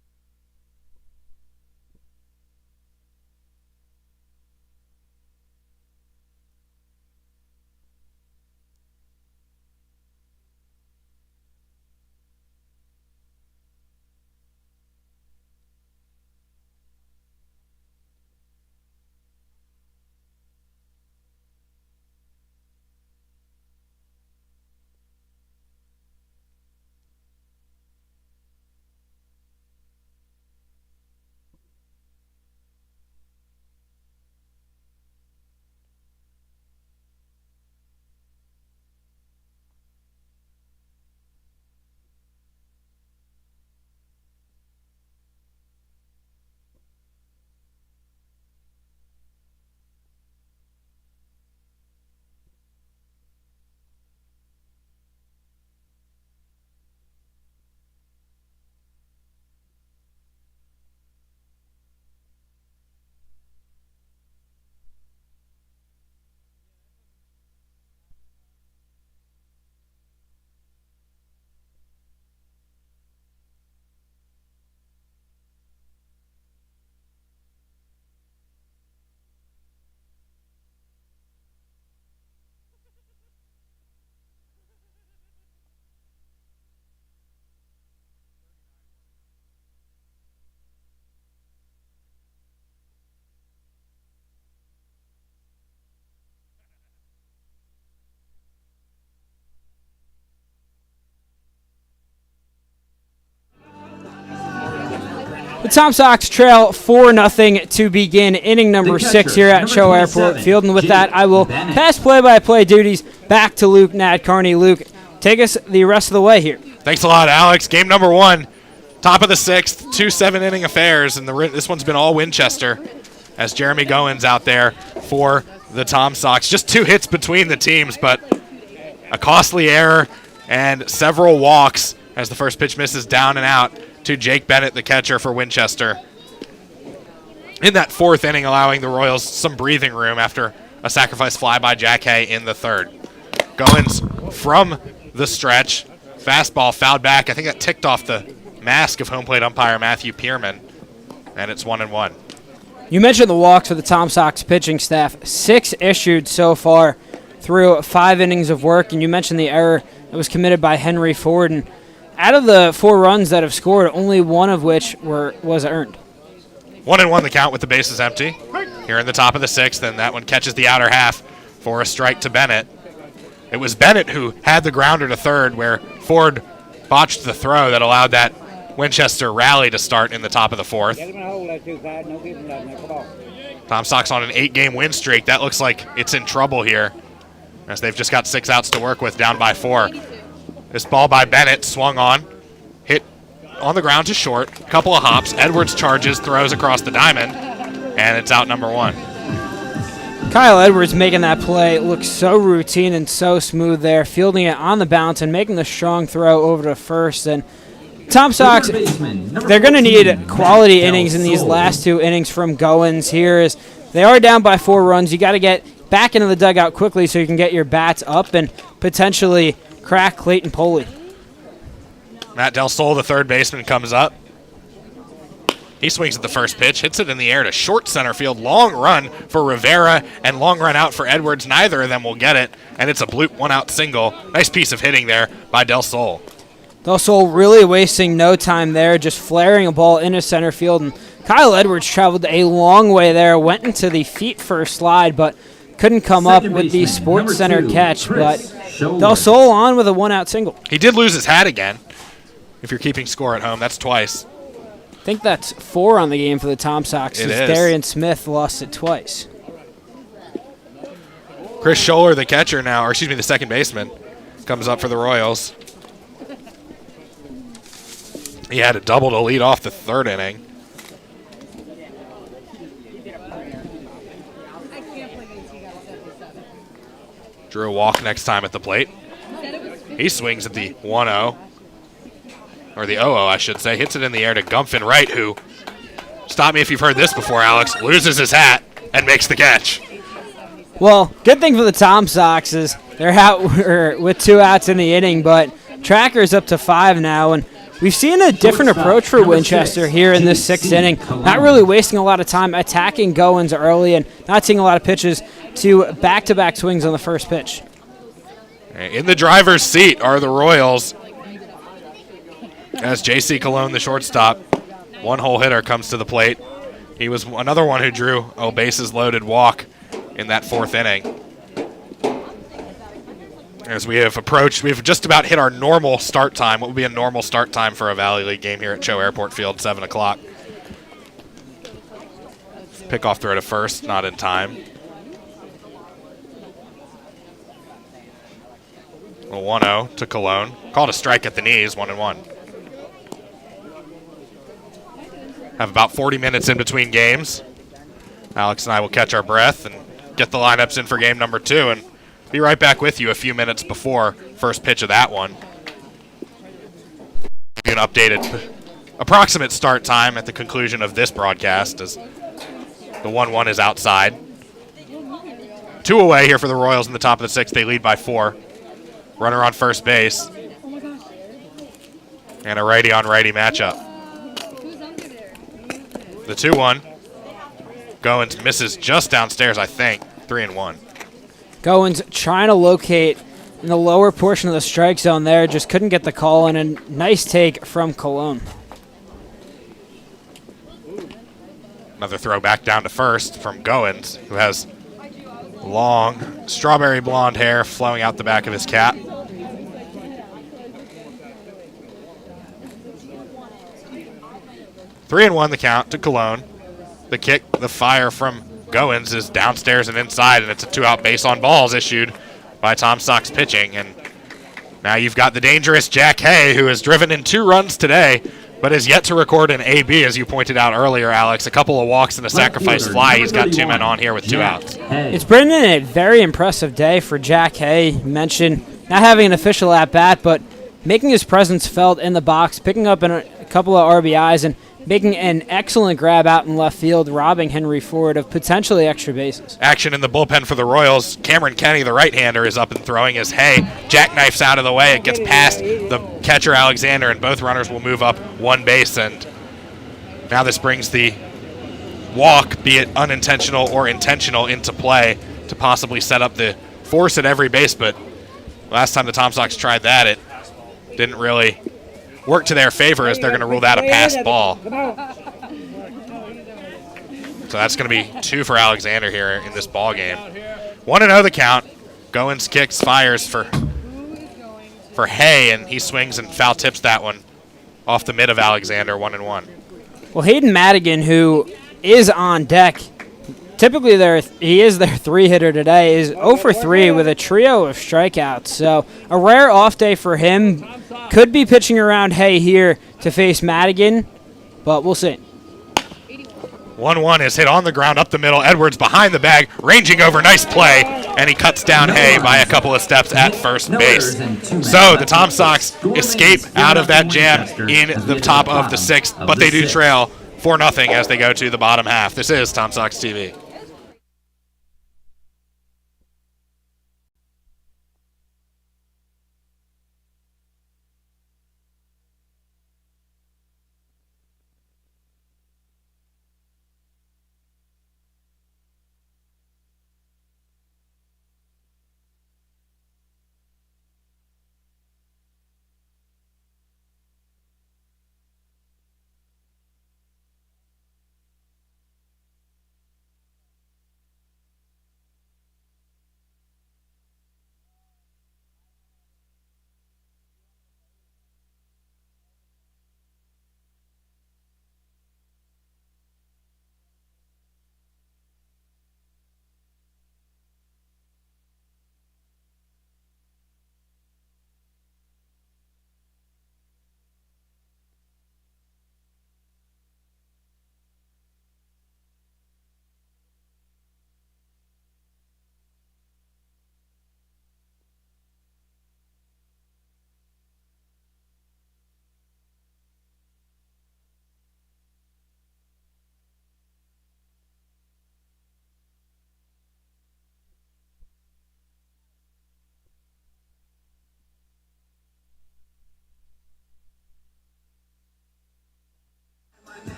The Tom Sox trail 4-0 to begin inning number 6 here at CHO Airport Field. And with that, I will pass play-by-play duties back to Luke Nadcarney. Luke, take us the rest of the way here. Thanks a lot, Alex. Game number 1, top of the 6th, 2 7-inning affairs, and this one's been all Winchester as Jeremy Goins out there for the Tom Sox. Just 2 hits between the teams, but a costly error and several walks as the first pitch misses down and out to Jake Bennett, the catcher for Winchester. In that 4th inning, allowing the Royals some breathing room after a sacrifice fly by Jack Hay in the 3rd. Goins from the stretch. Fastball fouled back. I think that ticked off the mask of home plate umpire Matthew Pierman, and it's 1-1. You mentioned the walks for the Tom Sox pitching staff. 6 issued so far through 5 innings of work, and you mentioned the error that was committed by Henry Ford. And out of the 4 runs that have scored, only one of which was earned. 1-1 the count with the bases empty. Here in the top of the 6th, and that one catches the outer half for a strike to Bennett. It was Bennett who had the grounder to 3rd, where Ford botched the throw that allowed that Winchester rally to start in the top of the 4th. Get him in a hole there too, guys. No give him nothing there. Come on. Tom Sox on an 8-game win streak. That looks like it's in trouble here, as they've just got 6 outs to work with, down by 4. This ball by Bennett swung on, hit on the ground to short, couple of hops. Edwards charges, throws across the diamond, and it's out number 1. Kyle Edwards making that play look so routine and so smooth there, fielding it on the bounce and making the strong throw over to first. And Tom Sox, they're going to need quality innings in these last 2 innings from Goins here, as they are down by 4 runs. You got to get back into the dugout quickly so you can get your bats up and potentially crack Clayton Poley. Matt Del Sol, the 3rd baseman, comes up. He swings at the first pitch, hits it in the air to short center field. Long run for Rivera and long run out for Edwards. Neither of them will get it, and it's a bloop 1-out single. Nice piece of hitting there by Del Sol. Del Sol really wasting no time there, just flaring a ball into center field. And Kyle Edwards traveled a long way there, went into the feet first slide, but couldn't come up with the Sports Center catch. But Del Sol on with a 1-out single. He did lose his hat again. If you're keeping score at home, that's twice. I think that's 4 on the game for the Tom Sox. It is. Darian Smith lost it twice. Chris Scholler, the catcher now, or excuse me, the 2nd baseman, comes up for the Royals. He had a double to lead off the 3rd inning. Drew a walk next time at the plate. He swings at the 1-0. Or the 0-0, I should say. Hits it in the air to Gumpfin Wright, who, stop me if you've heard this before, Alex, loses his hat and makes the catch. Well, good thing for the Tom Sox is they're out with 2 outs in the inning, but Tracker's up to 5 now, and we've seen a different approach for Winchester here in this 6th inning. Not really wasting a lot of time attacking Goins early and not seeing a lot of pitches to back-to-back swings on the first pitch. In the driver's seat are the Royals, as J.C. Colon, the shortstop, 1-hole hitter, comes to the plate. He was another one who drew a bases-loaded walk in that 4th inning. As we've just about hit our normal start time. What would be a normal start time for a Valley League game here at CHO Airport Field, 7 o'clock. Pickoff throw to first, not in time. A 1-0 to Colon. Called a strike at the knees, 1-1. Have about 40 minutes in between games. Alex and I will catch our breath and get the lineups in for game number 2 and be right back with you a few minutes before first pitch of that one. Give you an updated approximate start time at the conclusion of this broadcast as the 1-1 is outside. 2 away here for the Royals in the top of the 6th. They lead by 4. Runner on first base. And a righty-on-righty matchup. The 2-1. Goins misses just downstairs, I think. 3-1. Goins trying to locate in the lower portion of the strike zone there. Just couldn't get the call, and a nice take from Colon. Another throw back down to first from Goins, who has long strawberry blonde hair flowing out the back of his cap. 3-1 the count to Cologne. The kick, the fire from Goins is downstairs and inside, and it's a 2-out base on balls issued by Tom Sox pitching. And now you've got the dangerous Jack Hay, who has driven in 2 runs today, but has yet to record an AB, as you pointed out earlier, Alex. A couple of walks and a sacrifice fly. He's got 2 men on here with 2 outs. It's been a very impressive day for Jack Hay. You mentioned not having an official at-bat, but making his presence felt in the box, picking up a couple of RBIs, and making an excellent grab out in left field, robbing Henry Ford of potentially extra bases. Action in the bullpen for the Royals. Cameron Kenny, the right-hander, is up and throwing his Hay. Jackknifes out of the way. It gets past the catcher, Alexander, and both runners will move up 1 base. And now this brings the walk, be it unintentional or intentional, into play to possibly set up the force at every base. But last time the Tom Sox tried that, it didn't really work to their favor, as they're going to rule that a pass ball. So that's going to be 2 for Alexander here in this ball game. 1-0 the count. Goins kicks, fires for Hay, and he swings and foul tips that one off the mid of Alexander. 1-1. Well, Hayden Madigan, who is on deck, typically he is their 3-hitter today, is 0 for 3 with a trio of strikeouts. So a rare off day for him. Could be pitching around Hay here to face Madigan, but we'll see. 1-1 is hit on the ground up the middle. Edwards behind the bag, ranging over. Nice play, and he cuts down Hay by a couple of steps at first base. So the Tom Sox escape out of that jam in the top of the 6th, but they do trail 4-0 as they go to the bottom half. This is Tom Sox TV.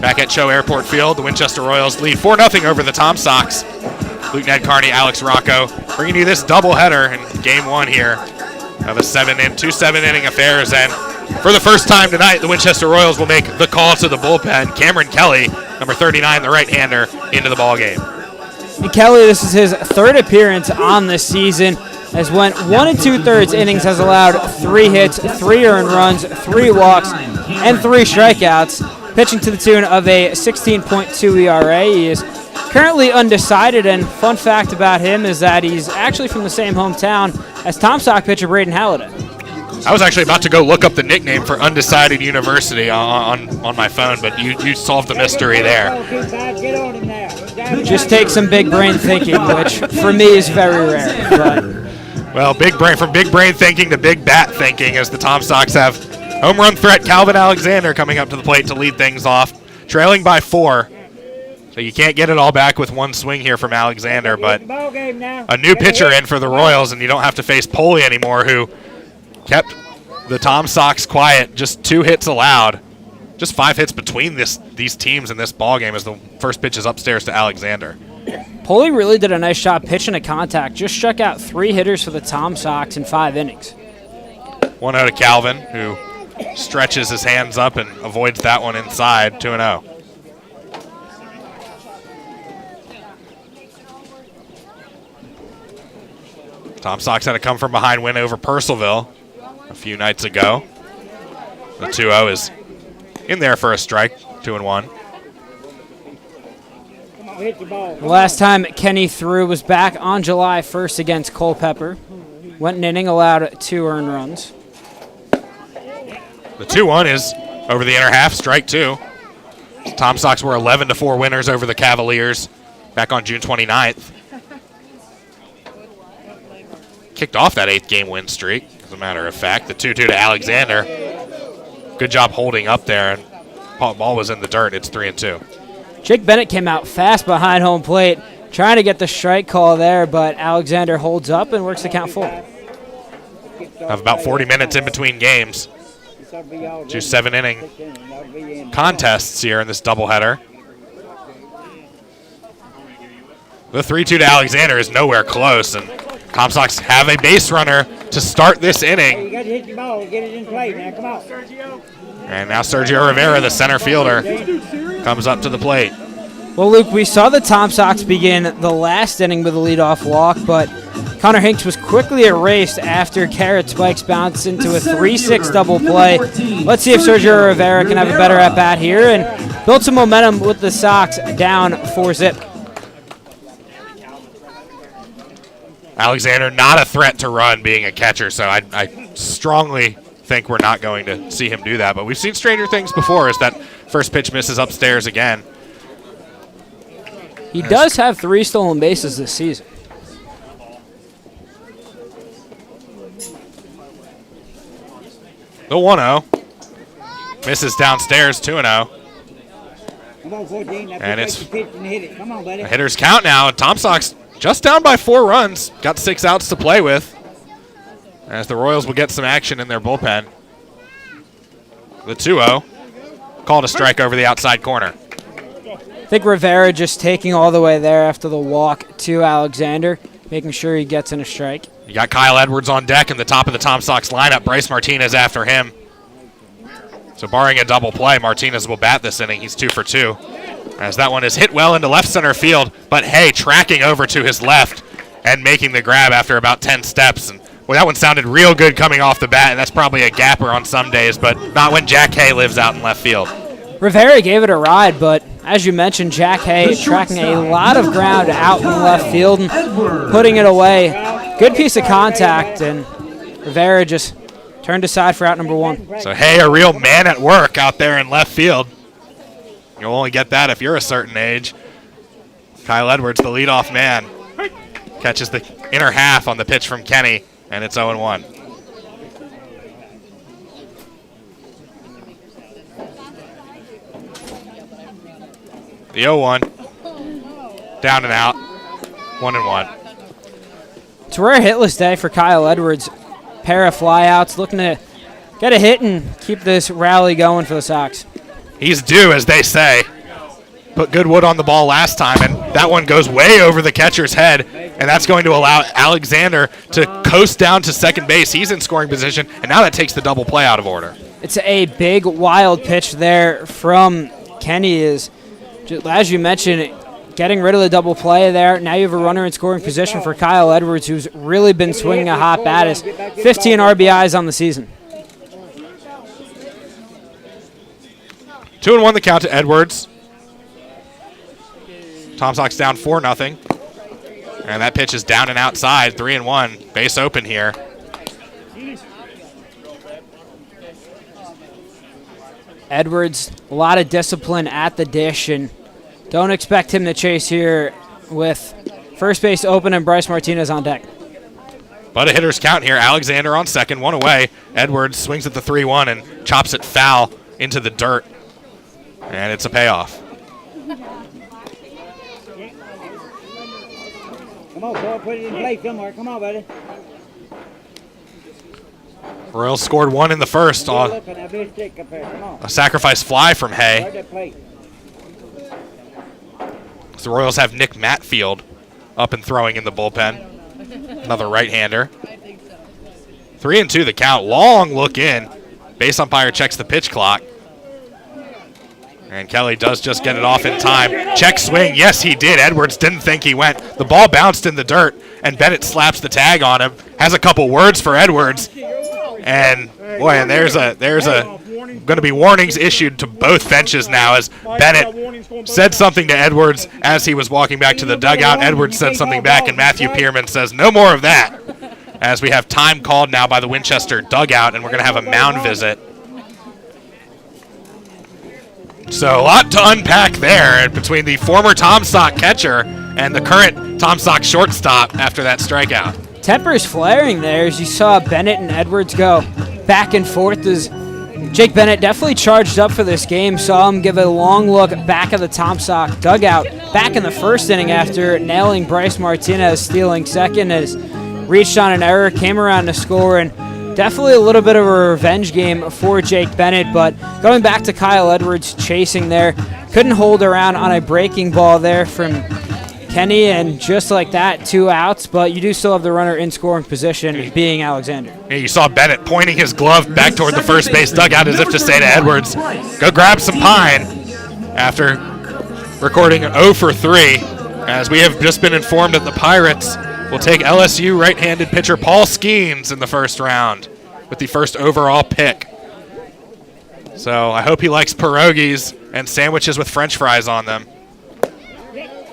Back at CHO Airport Field, the Winchester Royals lead 4-0 over the Tom Sox. Luke Ned Carney, Alex Rocco, bringing you this doubleheader in Game 1 here of a 2 7-inning affairs. And for the first time tonight, the Winchester Royals will make the call to the bullpen. Cameron Kelly, number 39, the right-hander, into the ballgame. And Kelly, this is his 3rd appearance on this season, has went 1 2/3 innings, has allowed 3 hits, 3 earned runs, 3 walks, and 3 strikeouts, pitching to the tune of a 16.2 ERA. He is currently undecided, and fun fact about him is that he's actually from the same hometown as Tom Sox pitcher Braden Halliday. I was actually about to go look up the nickname for Undecided University on my phone, but you solved the mystery there. Just take some big brain thinking, which for me is very rare. But. Well, from big brain thinking to big bat thinking, as the Tom Sox have home run threat Calvin Alexander coming up to the plate to lead things off, trailing by 4. So you can't get it all back with one swing here from Alexander, but a new pitcher in for the Royals, and you don't have to face Poli anymore, who kept the Tom Sox quiet. Just 2 hits allowed. Just 5 hits between these teams in this ballgame as the first pitch is upstairs to Alexander. Poli really did a nice job pitching to contact. Just struck out 3 hitters for the Tom Sox in 5 innings. 1-0 to Calvin, who stretches his hands up and avoids that one inside. 2-0. Tom Sox had a come-from-behind win over Purcellville a few nights ago. The 2-0 is in there for a strike, 2-1. Come on, hit the ball. The last time Kenny threw was back on July 1st against Culpeper. Went an inning, allowed 2 earned runs. The 2-1 is over the inner half, strike 2. Tom Sox were 11-4 winners over the Cavaliers back on June 29th. Kicked off that 8th game win streak, as a matter of fact. The 2-2 to Alexander. Good job holding up there, and ball was in the dirt. It's 3-2. Jake Bennett came out fast behind home plate, trying to get the strike call there, but Alexander holds up and works the count full. Have about 40 minutes in between games. 2 7-inning contests here in this doubleheader. The 3-2 to Alexander is nowhere close, and Tom Sox have a base runner to start this inning. You got to hit the ball, get it in play now. Come on. And now Sergio Rivera, the center fielder, comes up to the plate. Well, Luke, we saw the Tom Sox begin the last inning with a leadoff walk, but Connor Hinks was quickly erased after Garrett Spikes bounced into a 3-6 double play. Let's see if Sergio Rivera can have a better at-bat here and build some momentum with the Sox down 4-zip. Alexander not a threat to run being a catcher, so I strongly think we're not going to see him do that. But we've seen stranger things before as that first pitch misses upstairs again. He does have 3 stolen bases this season. The 1-0. Misses downstairs, 2-0. Come on, 14. And it's pitch and hit it. Come on, buddy. a hitter's count now. Tom Sox just down by 4 runs. Got 6 outs to play with, as the Royals will get some action in their bullpen. The 2-0. Called a strike over the outside corner. I think Rivera just taking all the way there after the walk to Alexander, making sure he gets in a strike. You got Kyle Edwards on deck in the top of the Tom Sox lineup. Bryce Martinez after him. So barring a double play, Martinez will bat this inning. He's 2 for 2. As that one is hit well into left center field, but Hay tracking over to his left and making the grab after about 10 steps. And well, that one sounded real good coming off the bat, and that's probably a gapper on some days, but not when Jack Hay lives out in left field. Rivera gave it a ride, but as you mentioned, Jack Hay tracking a lot of ground out in left field and putting it away. Good piece of contact, and Rivera just turned aside for out number 1. So Hay, a real man at work out there in left field. You'll only get that if you're a certain age. Kyle Edwards, the leadoff man, catches the inner half on the pitch from Kenny, and it's 0-1. The 0-1, down and out, 1-1. It's a rare hitless day for Kyle Edwards. Pair of flyouts, looking to get a hit and keep this rally going for the Sox. He's due, as they say. Put good wood on the ball last time, and that one goes way over the catcher's head, and that's going to allow Alexander to coast down to second base. He's in scoring position, and now that takes the double play out of order. It's a big, wild pitch there from Kenny. Is, as you mentioned, getting rid of the double play there. Now you have a runner in scoring position for Kyle Edwards, who's really been swinging a hot bat. Is 15 RBIs on the season. 2-1 the count to Edwards. Tom Sox down 4-0. And that pitch is down and outside, 3-1. Base open here. Edwards, a lot of discipline at the dish, and don't expect him to chase here with first base open and Bryce Martinez on deck. But a hitter's count here. Alexander on second, 1 away. Edwards swings at the 3-1 and chops it foul into the dirt. And it's a payoff. Come on, boy, put it in play somewhere. Come on, buddy. Royals scored 1 in the first on Look at that big stick up there. Come on. a sacrifice fly from Hay. Right that plate. So the Royals have Nick Matfield up and throwing in the bullpen. Another right-hander. 3-2 the count. Long look in. Base umpire checks the pitch clock. And Kelly does just get it off in time. Check swing. Yes, he did. Edwards didn't think he went. The ball bounced in the dirt, and Bennett slaps the tag on him. Has a couple words for Edwards. And, boy, and there's a going to be warnings issued to both benches now, as Bennett said something to Edwards as he was walking back to the dugout. Edwards said something back, and Matthew Pierman says no more of that, as we have time called now by the Winchester dugout, and we're going to have a mound visit. So a lot to unpack there between the former Tom Sock catcher and the current Tom Sock shortstop after that strikeout. Tempers flaring there as you saw Bennett and Edwards go back and forth as Jake Bennett definitely charged up for this game. Saw him give a long look back at the Tom Sock dugout back in the first inning after nailing Bryce Martinez, stealing second, as reached on an error, came around to score, and definitely a little bit of a revenge game for Jake Bennett. But going back to Kyle Edwards chasing there, couldn't hold around on a breaking ball there from Kenny, and just like that, 2 outs, but you do still have the runner in scoring position, being Alexander. Yeah, you saw Bennett pointing his glove back toward the first base dugout as if to say to Edwards, go grab some pine, after recording 0 for 3, as we have just been informed that the Pirates will take LSU right-handed pitcher Paul Skeens in the first round with the first overall pick. So I hope he likes pierogies and sandwiches with French fries on them.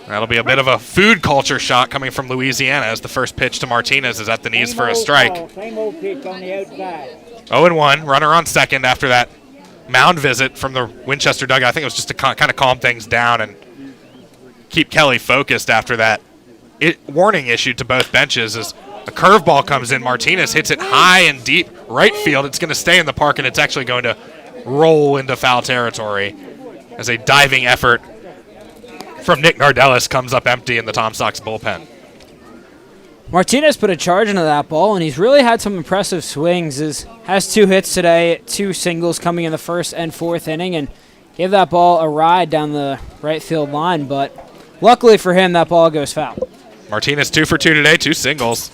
That'll be a bit of a food culture shock coming from Louisiana, as the first pitch to Martinez is at the knees for a strike. Same old pitch on the outside. 0-1, runner on second after that mound visit from the Winchester dugout. I think it was just to kind of calm things down and keep Kelly focused after that warning issued to both benches. As a curveball comes in, Martinez hits it high and deep right field. It's going to stay in the park, and it's actually going to roll into foul territory as a diving effort from Nick Nardellis comes up empty in the Tom Sox bullpen. Martinez put a charge into that ball, and he's really had some impressive swings. Has 2 hits today, 2 singles coming in the first and fourth inning, and gave that ball a ride down the right field line, but luckily for him, that ball goes foul. Martinez 2 for 2 today, 2 singles.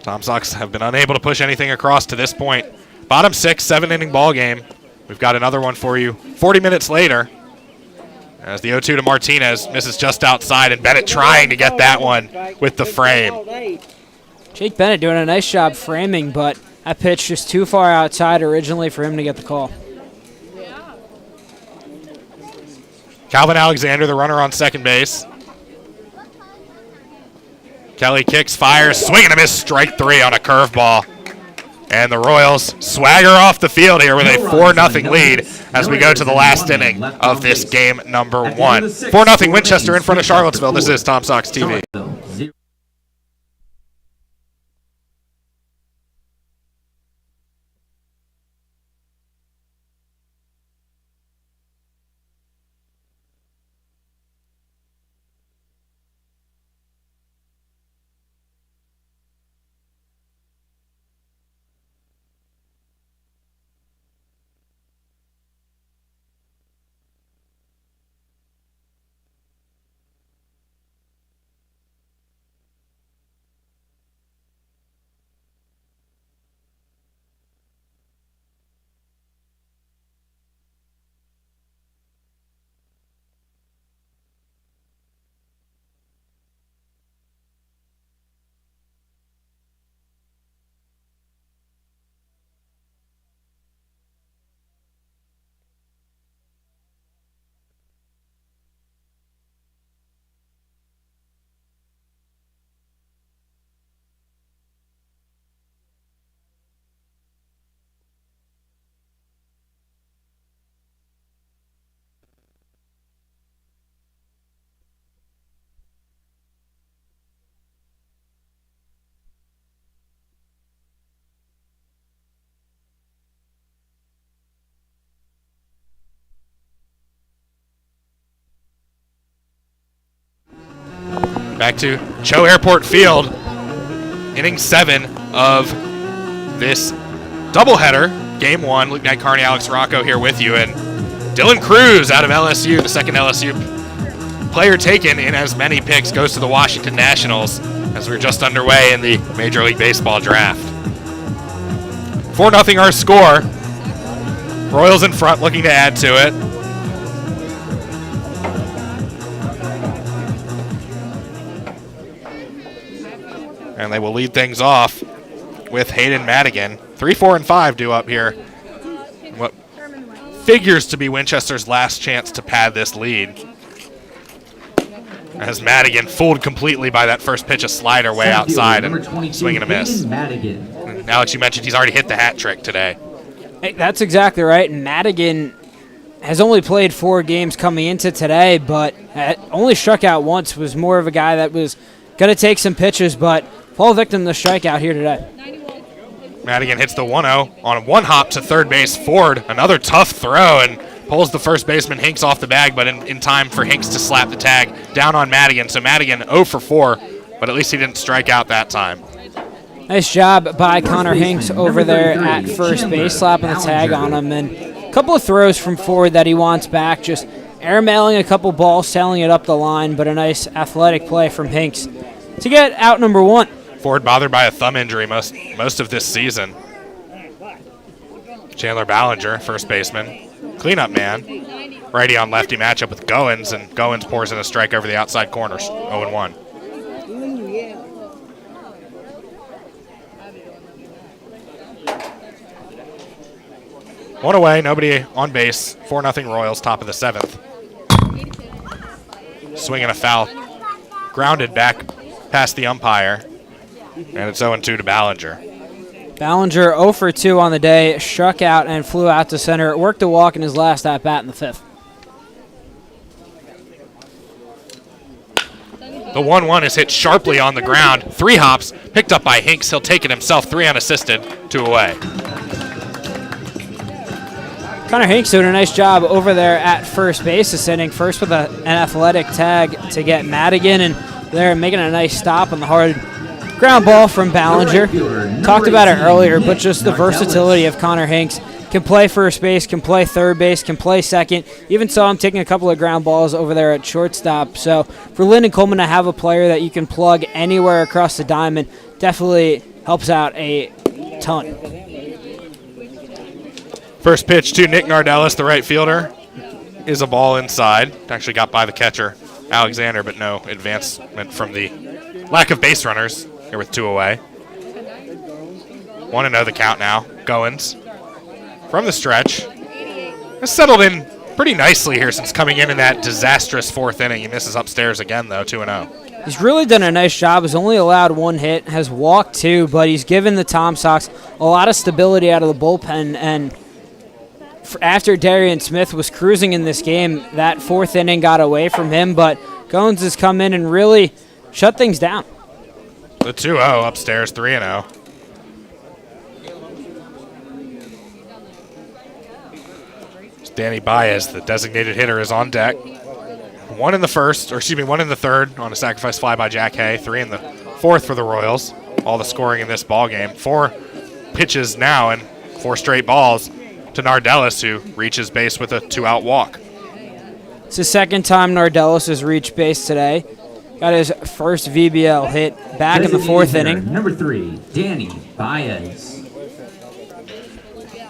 Tom Sox have been unable to push anything across to this point. Bottom 6, 7-inning ball game. We've got another one for you 40 minutes later, as the 0-2 to Martinez misses just outside, and Bennett trying to get that one with the frame. Jake Bennett doing a nice job framing, but that pitch just too far outside originally for him to get the call. Calvin Alexander, the runner on second base. Kelly kicks, fires, swing and a miss, strike 3 on a curveball. And the Royals swagger off the field here with a 4-0 lead as we go to the last inning of this game number 1. 4-0 Winchester in front of Charlottesville. This is Tom Sox TV. Back to CHO Airport Field, inning 7 of this doubleheader, game 1. Luke Knight, Carney, Alex Rocco here with you, and Dylan Cruz out of LSU, the second LSU player taken in as many picks, goes to the Washington Nationals as we're just underway in the Major League Baseball draft. 4-0 our score. Royals in front, looking to add to it. And they will lead things off with Hayden Madigan. 3, 4, and 5 due up here. figures to be Winchester's last chance to pad this lead. As Madigan fooled completely by that first pitch, a slider way outside and swing and a miss. Now that you mentioned, he's already hit the hat trick today. Hey, that's exactly right. Madigan has only played 4 games coming into today, but only struck out once. Was more of a guy that was going to take some pitches, but fall victim to the strikeout here today. Madigan hits the 1-0 on a one hop to third base. Ford, another tough throw, and pulls the first baseman Hinks off the bag, but in time for Hinks to slap the tag down on Madigan. So Madigan 0 for 4, but at least he didn't strike out that time. Nice job by Connor Hinks over there at first base, slapping the tag on him. And a couple of throws from Ford that he wants back, just airmailing a couple balls, sailing it up the line, but a nice athletic play from Hinks to get out number 1. Ford bothered by a thumb injury most of this season. Chandler Ballinger, first baseman. Cleanup man. Righty on lefty matchup with Goins, and Goins pours in a strike over the outside corner, 0-1. One away, nobody on base. 4-0 Royals, top of the 7th. Swinging a foul. Grounded back past the umpire. And it's 0-2 to Ballinger. Ballinger 0 for 2 on the day, struck out and flew out to center. Worked a walk in his last at-bat in the 5th. The 1-1 is hit sharply on the ground. 3 hops, picked up by Hinks. He'll take it himself, 3 unassisted, 2 away. Connor Hinks doing a nice job over there at first base this inning. First with an athletic tag to get Madigan, and they're making a nice stop on the hard ground ball from Ballinger. Talked about it earlier, but just the versatility of Connor Hinks. Can play first base, can play third base, can play second. Even saw him taking a couple of ground balls over there at shortstop. So for Lyndon Coleman to have a player that you can plug anywhere across the diamond definitely helps out a ton. First pitch to Nick Nardellis, the right fielder, is a ball inside. Actually got by the catcher, Alexander, but no advancement from the lack of base runners here with 2 away. 1-0 the count now. Goins from the stretch has settled in pretty nicely here since coming in that disastrous 4th inning. He misses upstairs again, though, 2-0. He's really done a nice job. He's only allowed 1 hit, has walked 2, but he's given the Tom Sox a lot of stability out of the bullpen. And after Darian Smith was cruising in this game, that 4th inning got away from him, but Goins has come in and really shut things down. The 2-0 upstairs, 3-0. Danny Baez, the designated hitter, is on deck. 1 in the 3rd on a sacrifice fly by Jack Hay. 3 in the 4th for the Royals. All the scoring in this ball game. 4 pitches now and 4 straight balls to Nardellis, who reaches base with a 2-out walk. It's the 2nd time Nardellis has reached base today. Got his first VBL hit back in the 4th inning. Number 3, Danny Baez.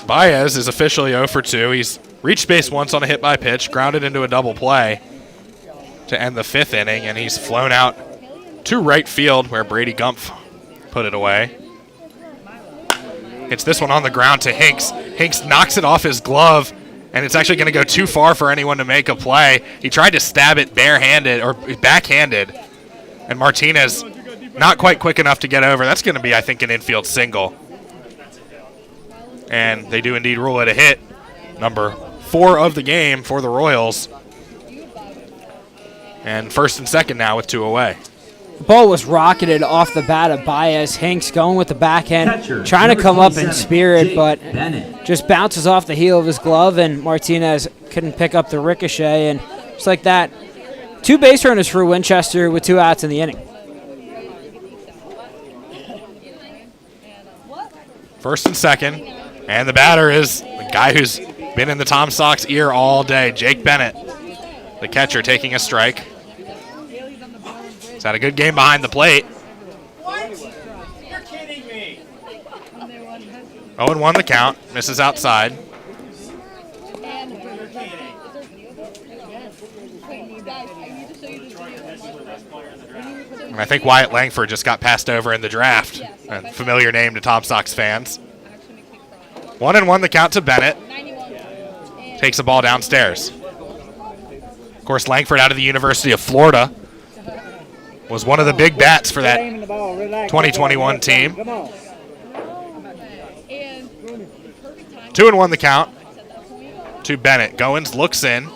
Baez is officially 0 for 2. He's reached base once on a hit by pitch, grounded into a double play to end the 5th inning, and he's flown out to right field where Brady Gumpf put it away. Hits this one on the ground to Hinks. Hinks knocks it off his glove, and it's actually going to go too far for anyone to make a play. He tried to stab it barehanded or backhanded, and Martinez not quite quick enough to get over. That's going to be, I think, an infield single. And they do indeed rule it a hit. Number 4 of the game for the Royals. And 1st and 2nd now with 2 away. The ball was rocketed off the bat of Baez. Hinks going with the backhand, trying to come up in spirit, but just bounces off the heel of his glove, and Martinez couldn't pick up the ricochet. And just like that, 2 base runners for Winchester with 2 outs in the inning. 1st and 2nd. And the batter is the guy who's been in the Tom Sox ear all day, Jake Bennett. The catcher taking a strike. He's had a good game behind the plate. You're kidding me. 0-1 the count. Misses outside. And I think Wyatt Langford just got passed over in the draft. A familiar name to Tom Sox fans. 1-1 the count to Bennett. takes the ball downstairs. Of course, Langford out of the University of Florida was one of the big bats for that 2021 team. 2-1 the count to Bennett. Goins looks in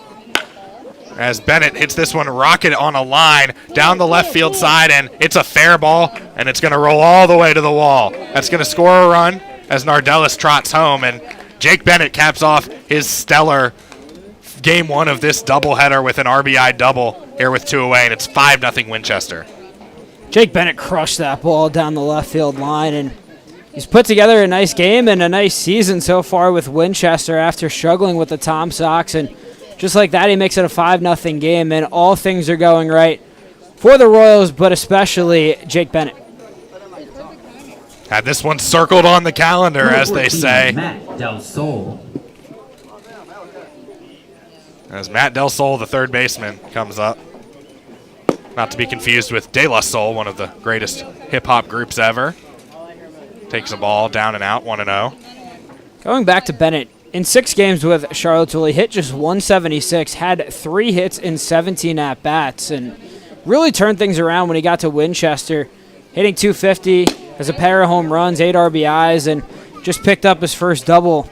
as Bennett hits this one rocket on a line down the left field side, and it's a fair ball, and it's going to roll all the way to the wall. That's going to score a run as Nardellis trots home, and Jake Bennett caps off his stellar game one of this doubleheader with an RBI double here with 2 away, and it's 5-0 Winchester. Jake Bennett crushed that ball down the left field line, and he's put together a nice game and a nice season so far with Winchester after struggling with the Tom Sox, and just like that, he makes it a 5-0 game, and all things are going right for the Royals, but especially Jake Bennett. Had this one circled on the calendar, as they say. Matt Del Sol. As Matt Del Sol, the third baseman, comes up. Not to be confused with De La Soul, one of the greatest hip-hop groups ever. Takes the ball down and out, 1-0. Going back to Bennett, in 6 games with Charlottesville, he hit just 176, had 3 hits in 17 at-bats, and really turned things around when he got to Winchester, hitting .250, has a pair of home runs, 8 RBIs, and just picked up his first double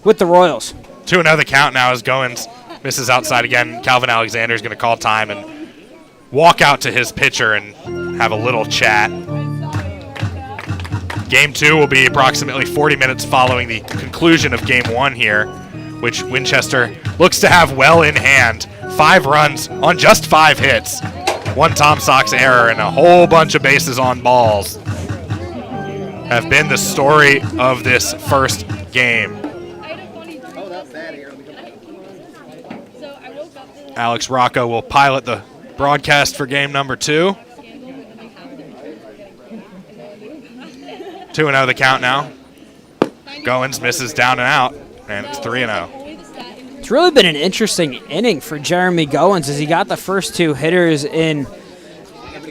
with the Royals. 2-0 the count now as Goins misses outside again. Calvin Alexander is going to call time and walk out to his pitcher and have a little chat. Game 2 will be approximately 40 minutes following the conclusion of Game 1 here, which Winchester looks to have well in hand. 5 runs on just 5 hits. 1 Tom Sox error and a whole bunch of bases on balls have been the story of this first game. Alex Rocco will pilot the broadcast for game number 2. 2-0 the count now. Goins misses down and out, and it's 3-0. It's really been an interesting inning for Jeremy Goins as he got the first 2 hitters in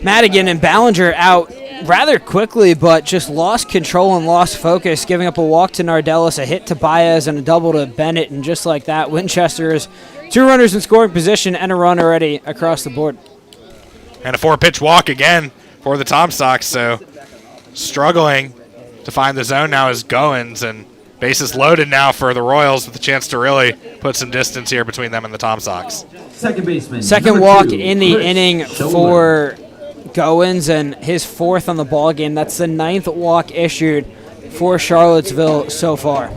Madigan and Ballinger out rather quickly, but just lost control and lost focus, giving up a walk to Nardellis, a hit to Baez, and a double to Bennett, and just like that, Winchester is 2 runners in scoring position and a run already across the board. And a 4-pitch walk again for the Tom Sox, so struggling to find the zone now is Goins, and bases loaded now for the Royals with a chance to really put some distance here between them and the Tom Sox. Second baseman. Second walk in the inning for Goins, and his 4th on the ball game. That's the 9th walk issued for Charlottesville so far.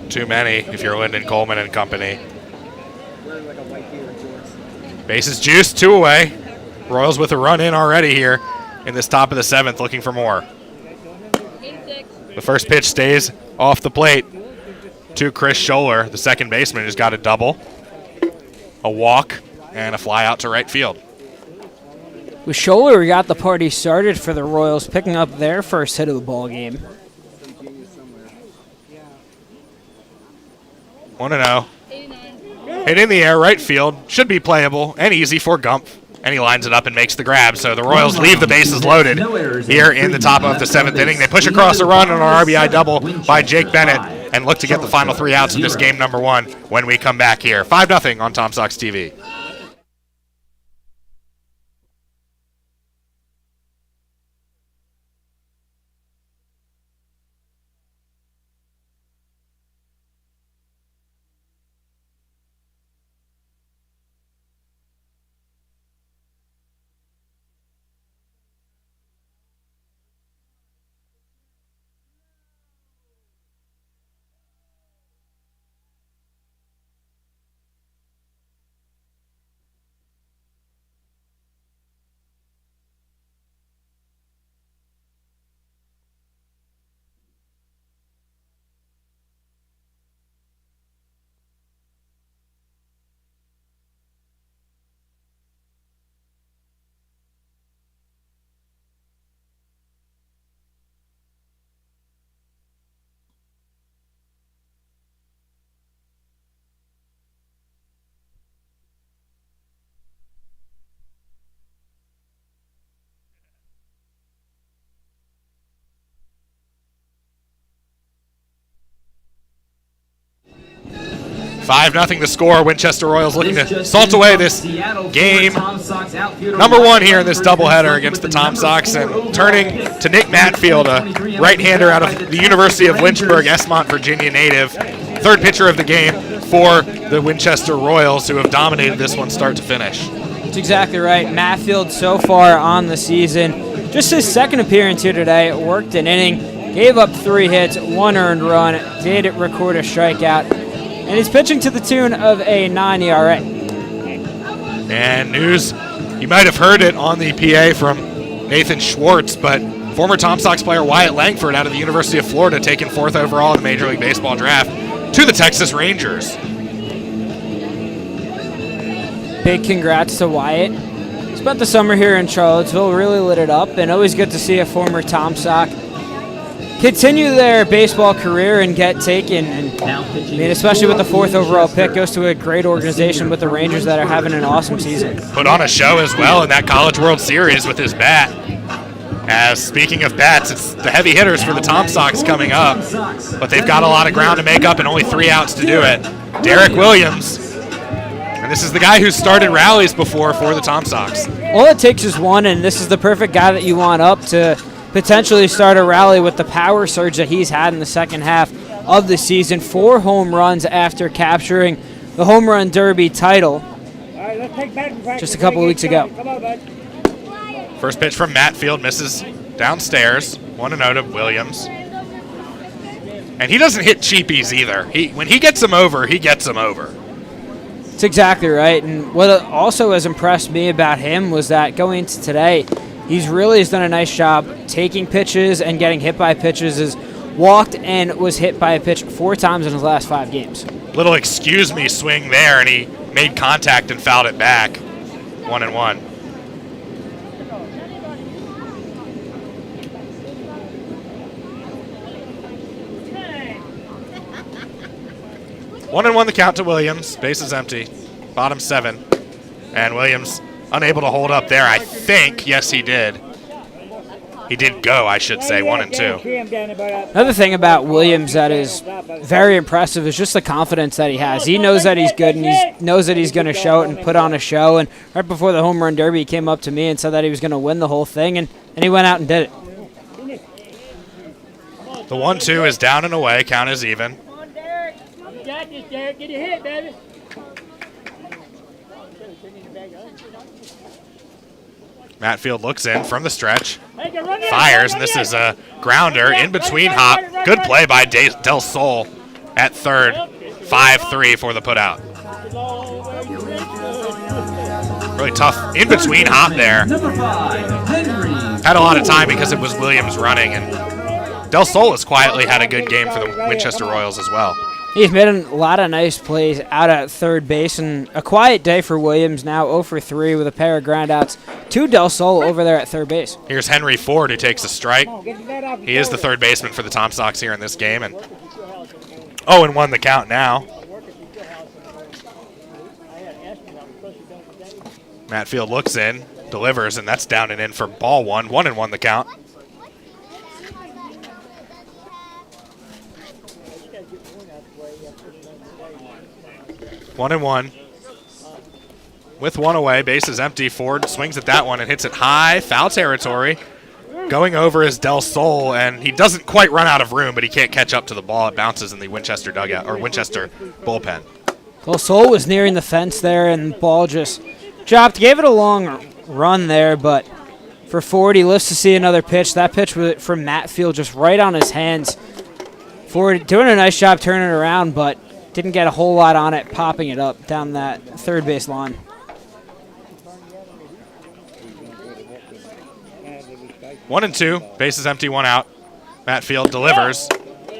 Too many if you're Lyndon Coleman and company. Bases juiced, 2 away. Royals with a run in already here in this top of the 7th, looking for more. The first pitch stays off the plate to Chris Scholler, the second baseman, who's got a double, a walk, and a fly out to right field. With Scholler, we got the party started for the Royals, picking up their first hit of the ball game. 1-0. Hit in the air, right field. Should be playable and easy for Gump. And he lines it up and makes the grab. So the Royals leave the bases loaded here in the top of the 7th inning. They push across a run on an RBI double by Jake Bennett and look to get the final 3 outs in this game number 1 when we come back here. 5-0 on Tom Sox TV. 5-0 the score. Winchester Royals looking to salt away this game. Number 1 here in this doubleheader against the Tom Sox, and turning to Nick Matfield, a right-hander out of the University of Lynchburg, Esmont, Virginia native. Third pitcher of the game for the Winchester Royals, who have dominated this one start to finish. That's exactly right. Matfield so far on the season, just his second appearance here today, worked an inning, gave up 3 hits, 1 earned run, did record a strikeout, and he's pitching to the tune of a 9 ERA. And news, you might have heard it on the PA from Nathan Schwartz, but former Tom Sox player Wyatt Langford out of the University of Florida, taken 4th overall in the Major League Baseball draft to the Texas Rangers. Big congrats to Wyatt. Spent the summer here in Charlottesville, really lit it up, and always good to see a former Tom Sox continue their baseball career and get taken. And I mean, especially with the 4th overall pick, goes to a great organization with the Rangers that are having an awesome season. Put on a show as well in that College World Series with his bat. As speaking of bats, it's the heavy hitters for the Tom Sox coming up, but they've got a lot of ground to make up and only 3 outs to do it. Derek Williams, and this is the guy who started rallies before for the Tom Sox. All it takes is one, and this is the perfect guy that you want up to potentially start a rally with the power surge that he's had in the second half of the season. 4 home runs after capturing the Home Run Derby title just a couple of weeks ago. First pitch from Matfield misses downstairs. 1-0 to Williams. And he doesn't hit cheapies either. When he gets them over, he gets them over. That's exactly right. And what also has impressed me about him was that going into today, he's done a nice job taking pitches and getting hit by pitches. Has walked and was hit by a pitch 4 times in his last 5 games. Little excuse me swing there, and he made contact and fouled it back. 1-1. 1-1 the count to Williams. Base is empty. Bottom 7. And Williams unable to hold up there, I think. Yes, he did. He did go, I should say, 1-2. Another thing about Williams that is very impressive is just the confidence that he has. He knows that he's good, and he knows that he's going to show it and put on a show. And right before the Home Run Derby, he came up to me and said that he was going to win the whole thing, and he went out and did it. The 1-2 is down and away. Count is even. Get your hit, baby. Matfield looks in from the stretch, fires, and this is a grounder in between hop. Good play by Del Sol at third. 5-3 for the putout. Really tough in between hop there. Had a lot of time because it was Williams running, and Del Sol has quietly had a good game for the Winchester Royals as well. He's made a lot of nice plays out at third base, and a quiet day for Williams now, 0 for 3 with a pair of groundouts to Del Sol over there at third base. Here's Henry Ford, who takes a strike. He is the third baseman for the Tom Sox here in this game, and 0-1 the count now. Matfield looks in, delivers, and that's down and in for ball 1. 1-1 the count. One and one. With 1 away, base is empty. Ford swings at that one and hits it high, foul territory. Going over is Del Sol, and he doesn't quite run out of room, but he can't catch up to the ball. It bounces in the Winchester dugout, or Winchester bullpen. Del Sol was nearing the fence there, and the ball just dropped. Gave it a long run there, but for Ford, he lives to see another pitch. That pitch from Matfield just right on his hands. Ford doing a nice job turning it around, but didn't get a whole lot on it, popping it up down that third base line. One and two, base is empty, 1 out. Matfield delivers,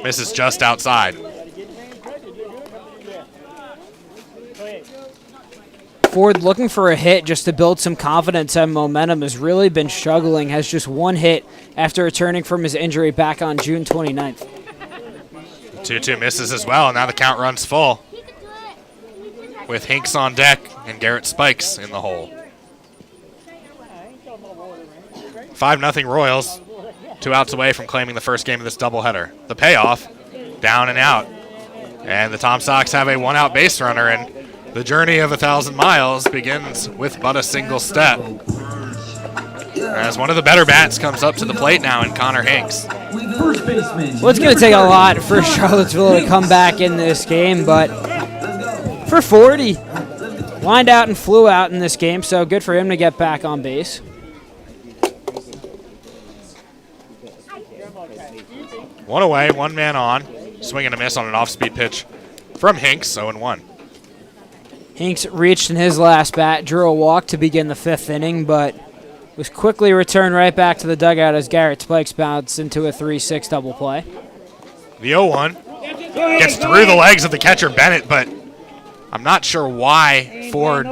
misses just outside. Ford looking for a hit just to build some confidence and momentum, has really been struggling, has just 1 hit after returning from his injury back on June 29th. 2-2 misses as well, and now the count runs full with Hinks on deck and Garrett Spikes in the hole. 5-0 Royals, 2 outs away from claiming the first game of this doubleheader. The payoff, down and out. And the Tom Sox have a one-out base runner, and the journey of 1,000 miles begins with but a single step. As one of the better bats comes up to the plate now in Connor Hinks. First baseman. Well, it's going to take a lot for Charlottesville to come back in this game, but for Ford, he lined out and flew out in this game, so good for him to get back on base. One away, one man on. Swing and a miss on an off-speed pitch from Hinks, 0-1. Hinks reached in his last bat, drew a walk to begin the 5th inning, but was quickly returned right back to the dugout as Garrett Spikes bounced into a 3-6 double play. The 0-1 gets through the legs of the catcher Bennett, but I'm not sure why Ford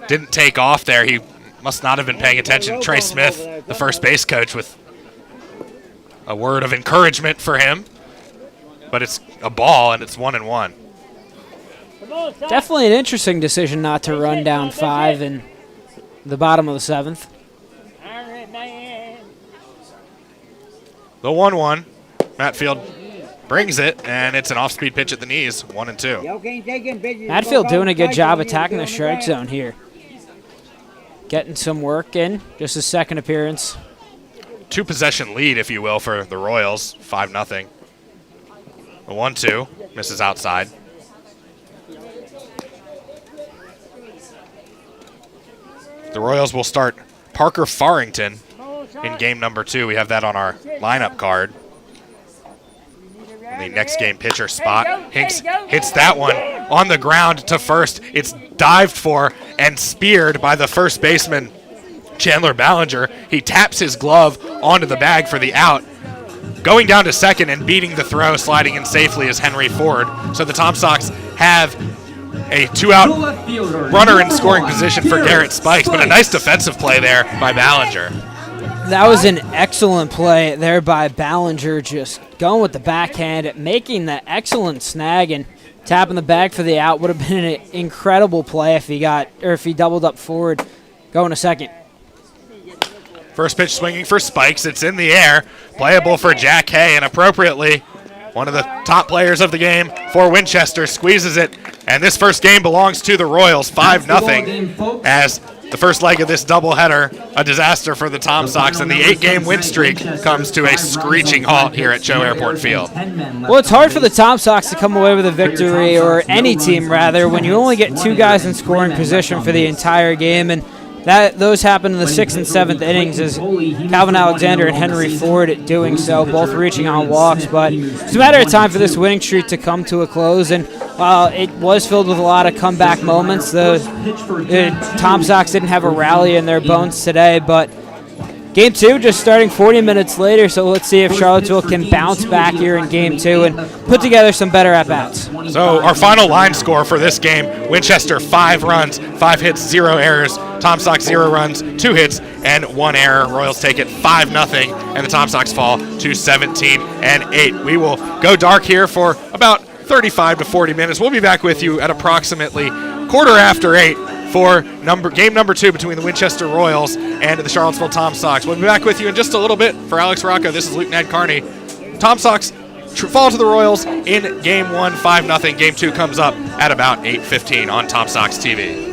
didn't take off there. He must not have been paying attention. Trey Smith, the first base coach, with a word of encouragement for him. But it's a ball, and it's 1-1. Definitely an interesting decision not to run down 5 in the bottom of the 7th. The 1-1, Matt Field brings it, and it's an off-speed pitch at the knees, 1-2. Matt Field doing a good job attacking the strike zone here. Getting some work in, just his second appearance. 2-possession lead, if you will, for the Royals, 5-0. The 1-2 misses outside. The Royals will start Parker Farrington in game number 2. We have that on our lineup card. In the next game pitcher spot. Hinks hits that one on the ground to first. It's dived for and speared by the first baseman, Chandler Ballinger. He taps his glove onto the bag for the out. Going down to second and beating the throw, sliding in safely, is Henry Ford. So the Tom Sox have a 2-out runner in scoring position for Garrett Spikes, but a nice defensive play there by Ballinger. That was an excellent play there by Ballinger, just going with the backhand, making the excellent snag and tapping the bag for the out. Would have been an incredible play if he doubled up forward, going to second. First pitch swinging for Spikes. It's in the air. Playable for Jack Hay, and appropriately, one of the top players of the game for Winchester squeezes it. And this first game belongs to the Royals, 5-0, as the first leg of this doubleheader, a disaster for the Tom Sox, and the 8-game win streak comes to a screeching halt here at CHO Airport Field. Well, it's hard for the Tom Sox to come away with a victory, or any team rather, when you only get 2 guys in scoring position for the entire game, and those happened in the 6th and 7th innings as Calvin Alexander and Henry Ford doing so, both reaching on walks. But it's a matter of time for this winning streak to come to a close. And while it was filled with a lot of comeback moments, the Tom Sox didn't have a rally in their bones today. But Game 2 just starting 40 minutes later, so let's see if Charlottesville can bounce back here in Game 2 and put together some better at-bats. So our final line score for this game, Winchester 5 runs, 5 hits, 0 errors. Tom Sox 0 runs, 2 hits, and 1 error. Royals take it 5-0, and the Tom Sox fall to 17-8. We will go dark here for about 35 to 40 minutes. We'll be back with you at approximately 8:15 for game number 2 between the Winchester Royals and the Charlottesville Tom Sox. We'll be back with you in just a little bit. For Alex Rocco, this is Luke Ned Carney. Tom Sox fall to the Royals in Game 1, 5-0. Game 2 comes up at about 8:15 on Tom Sox TV.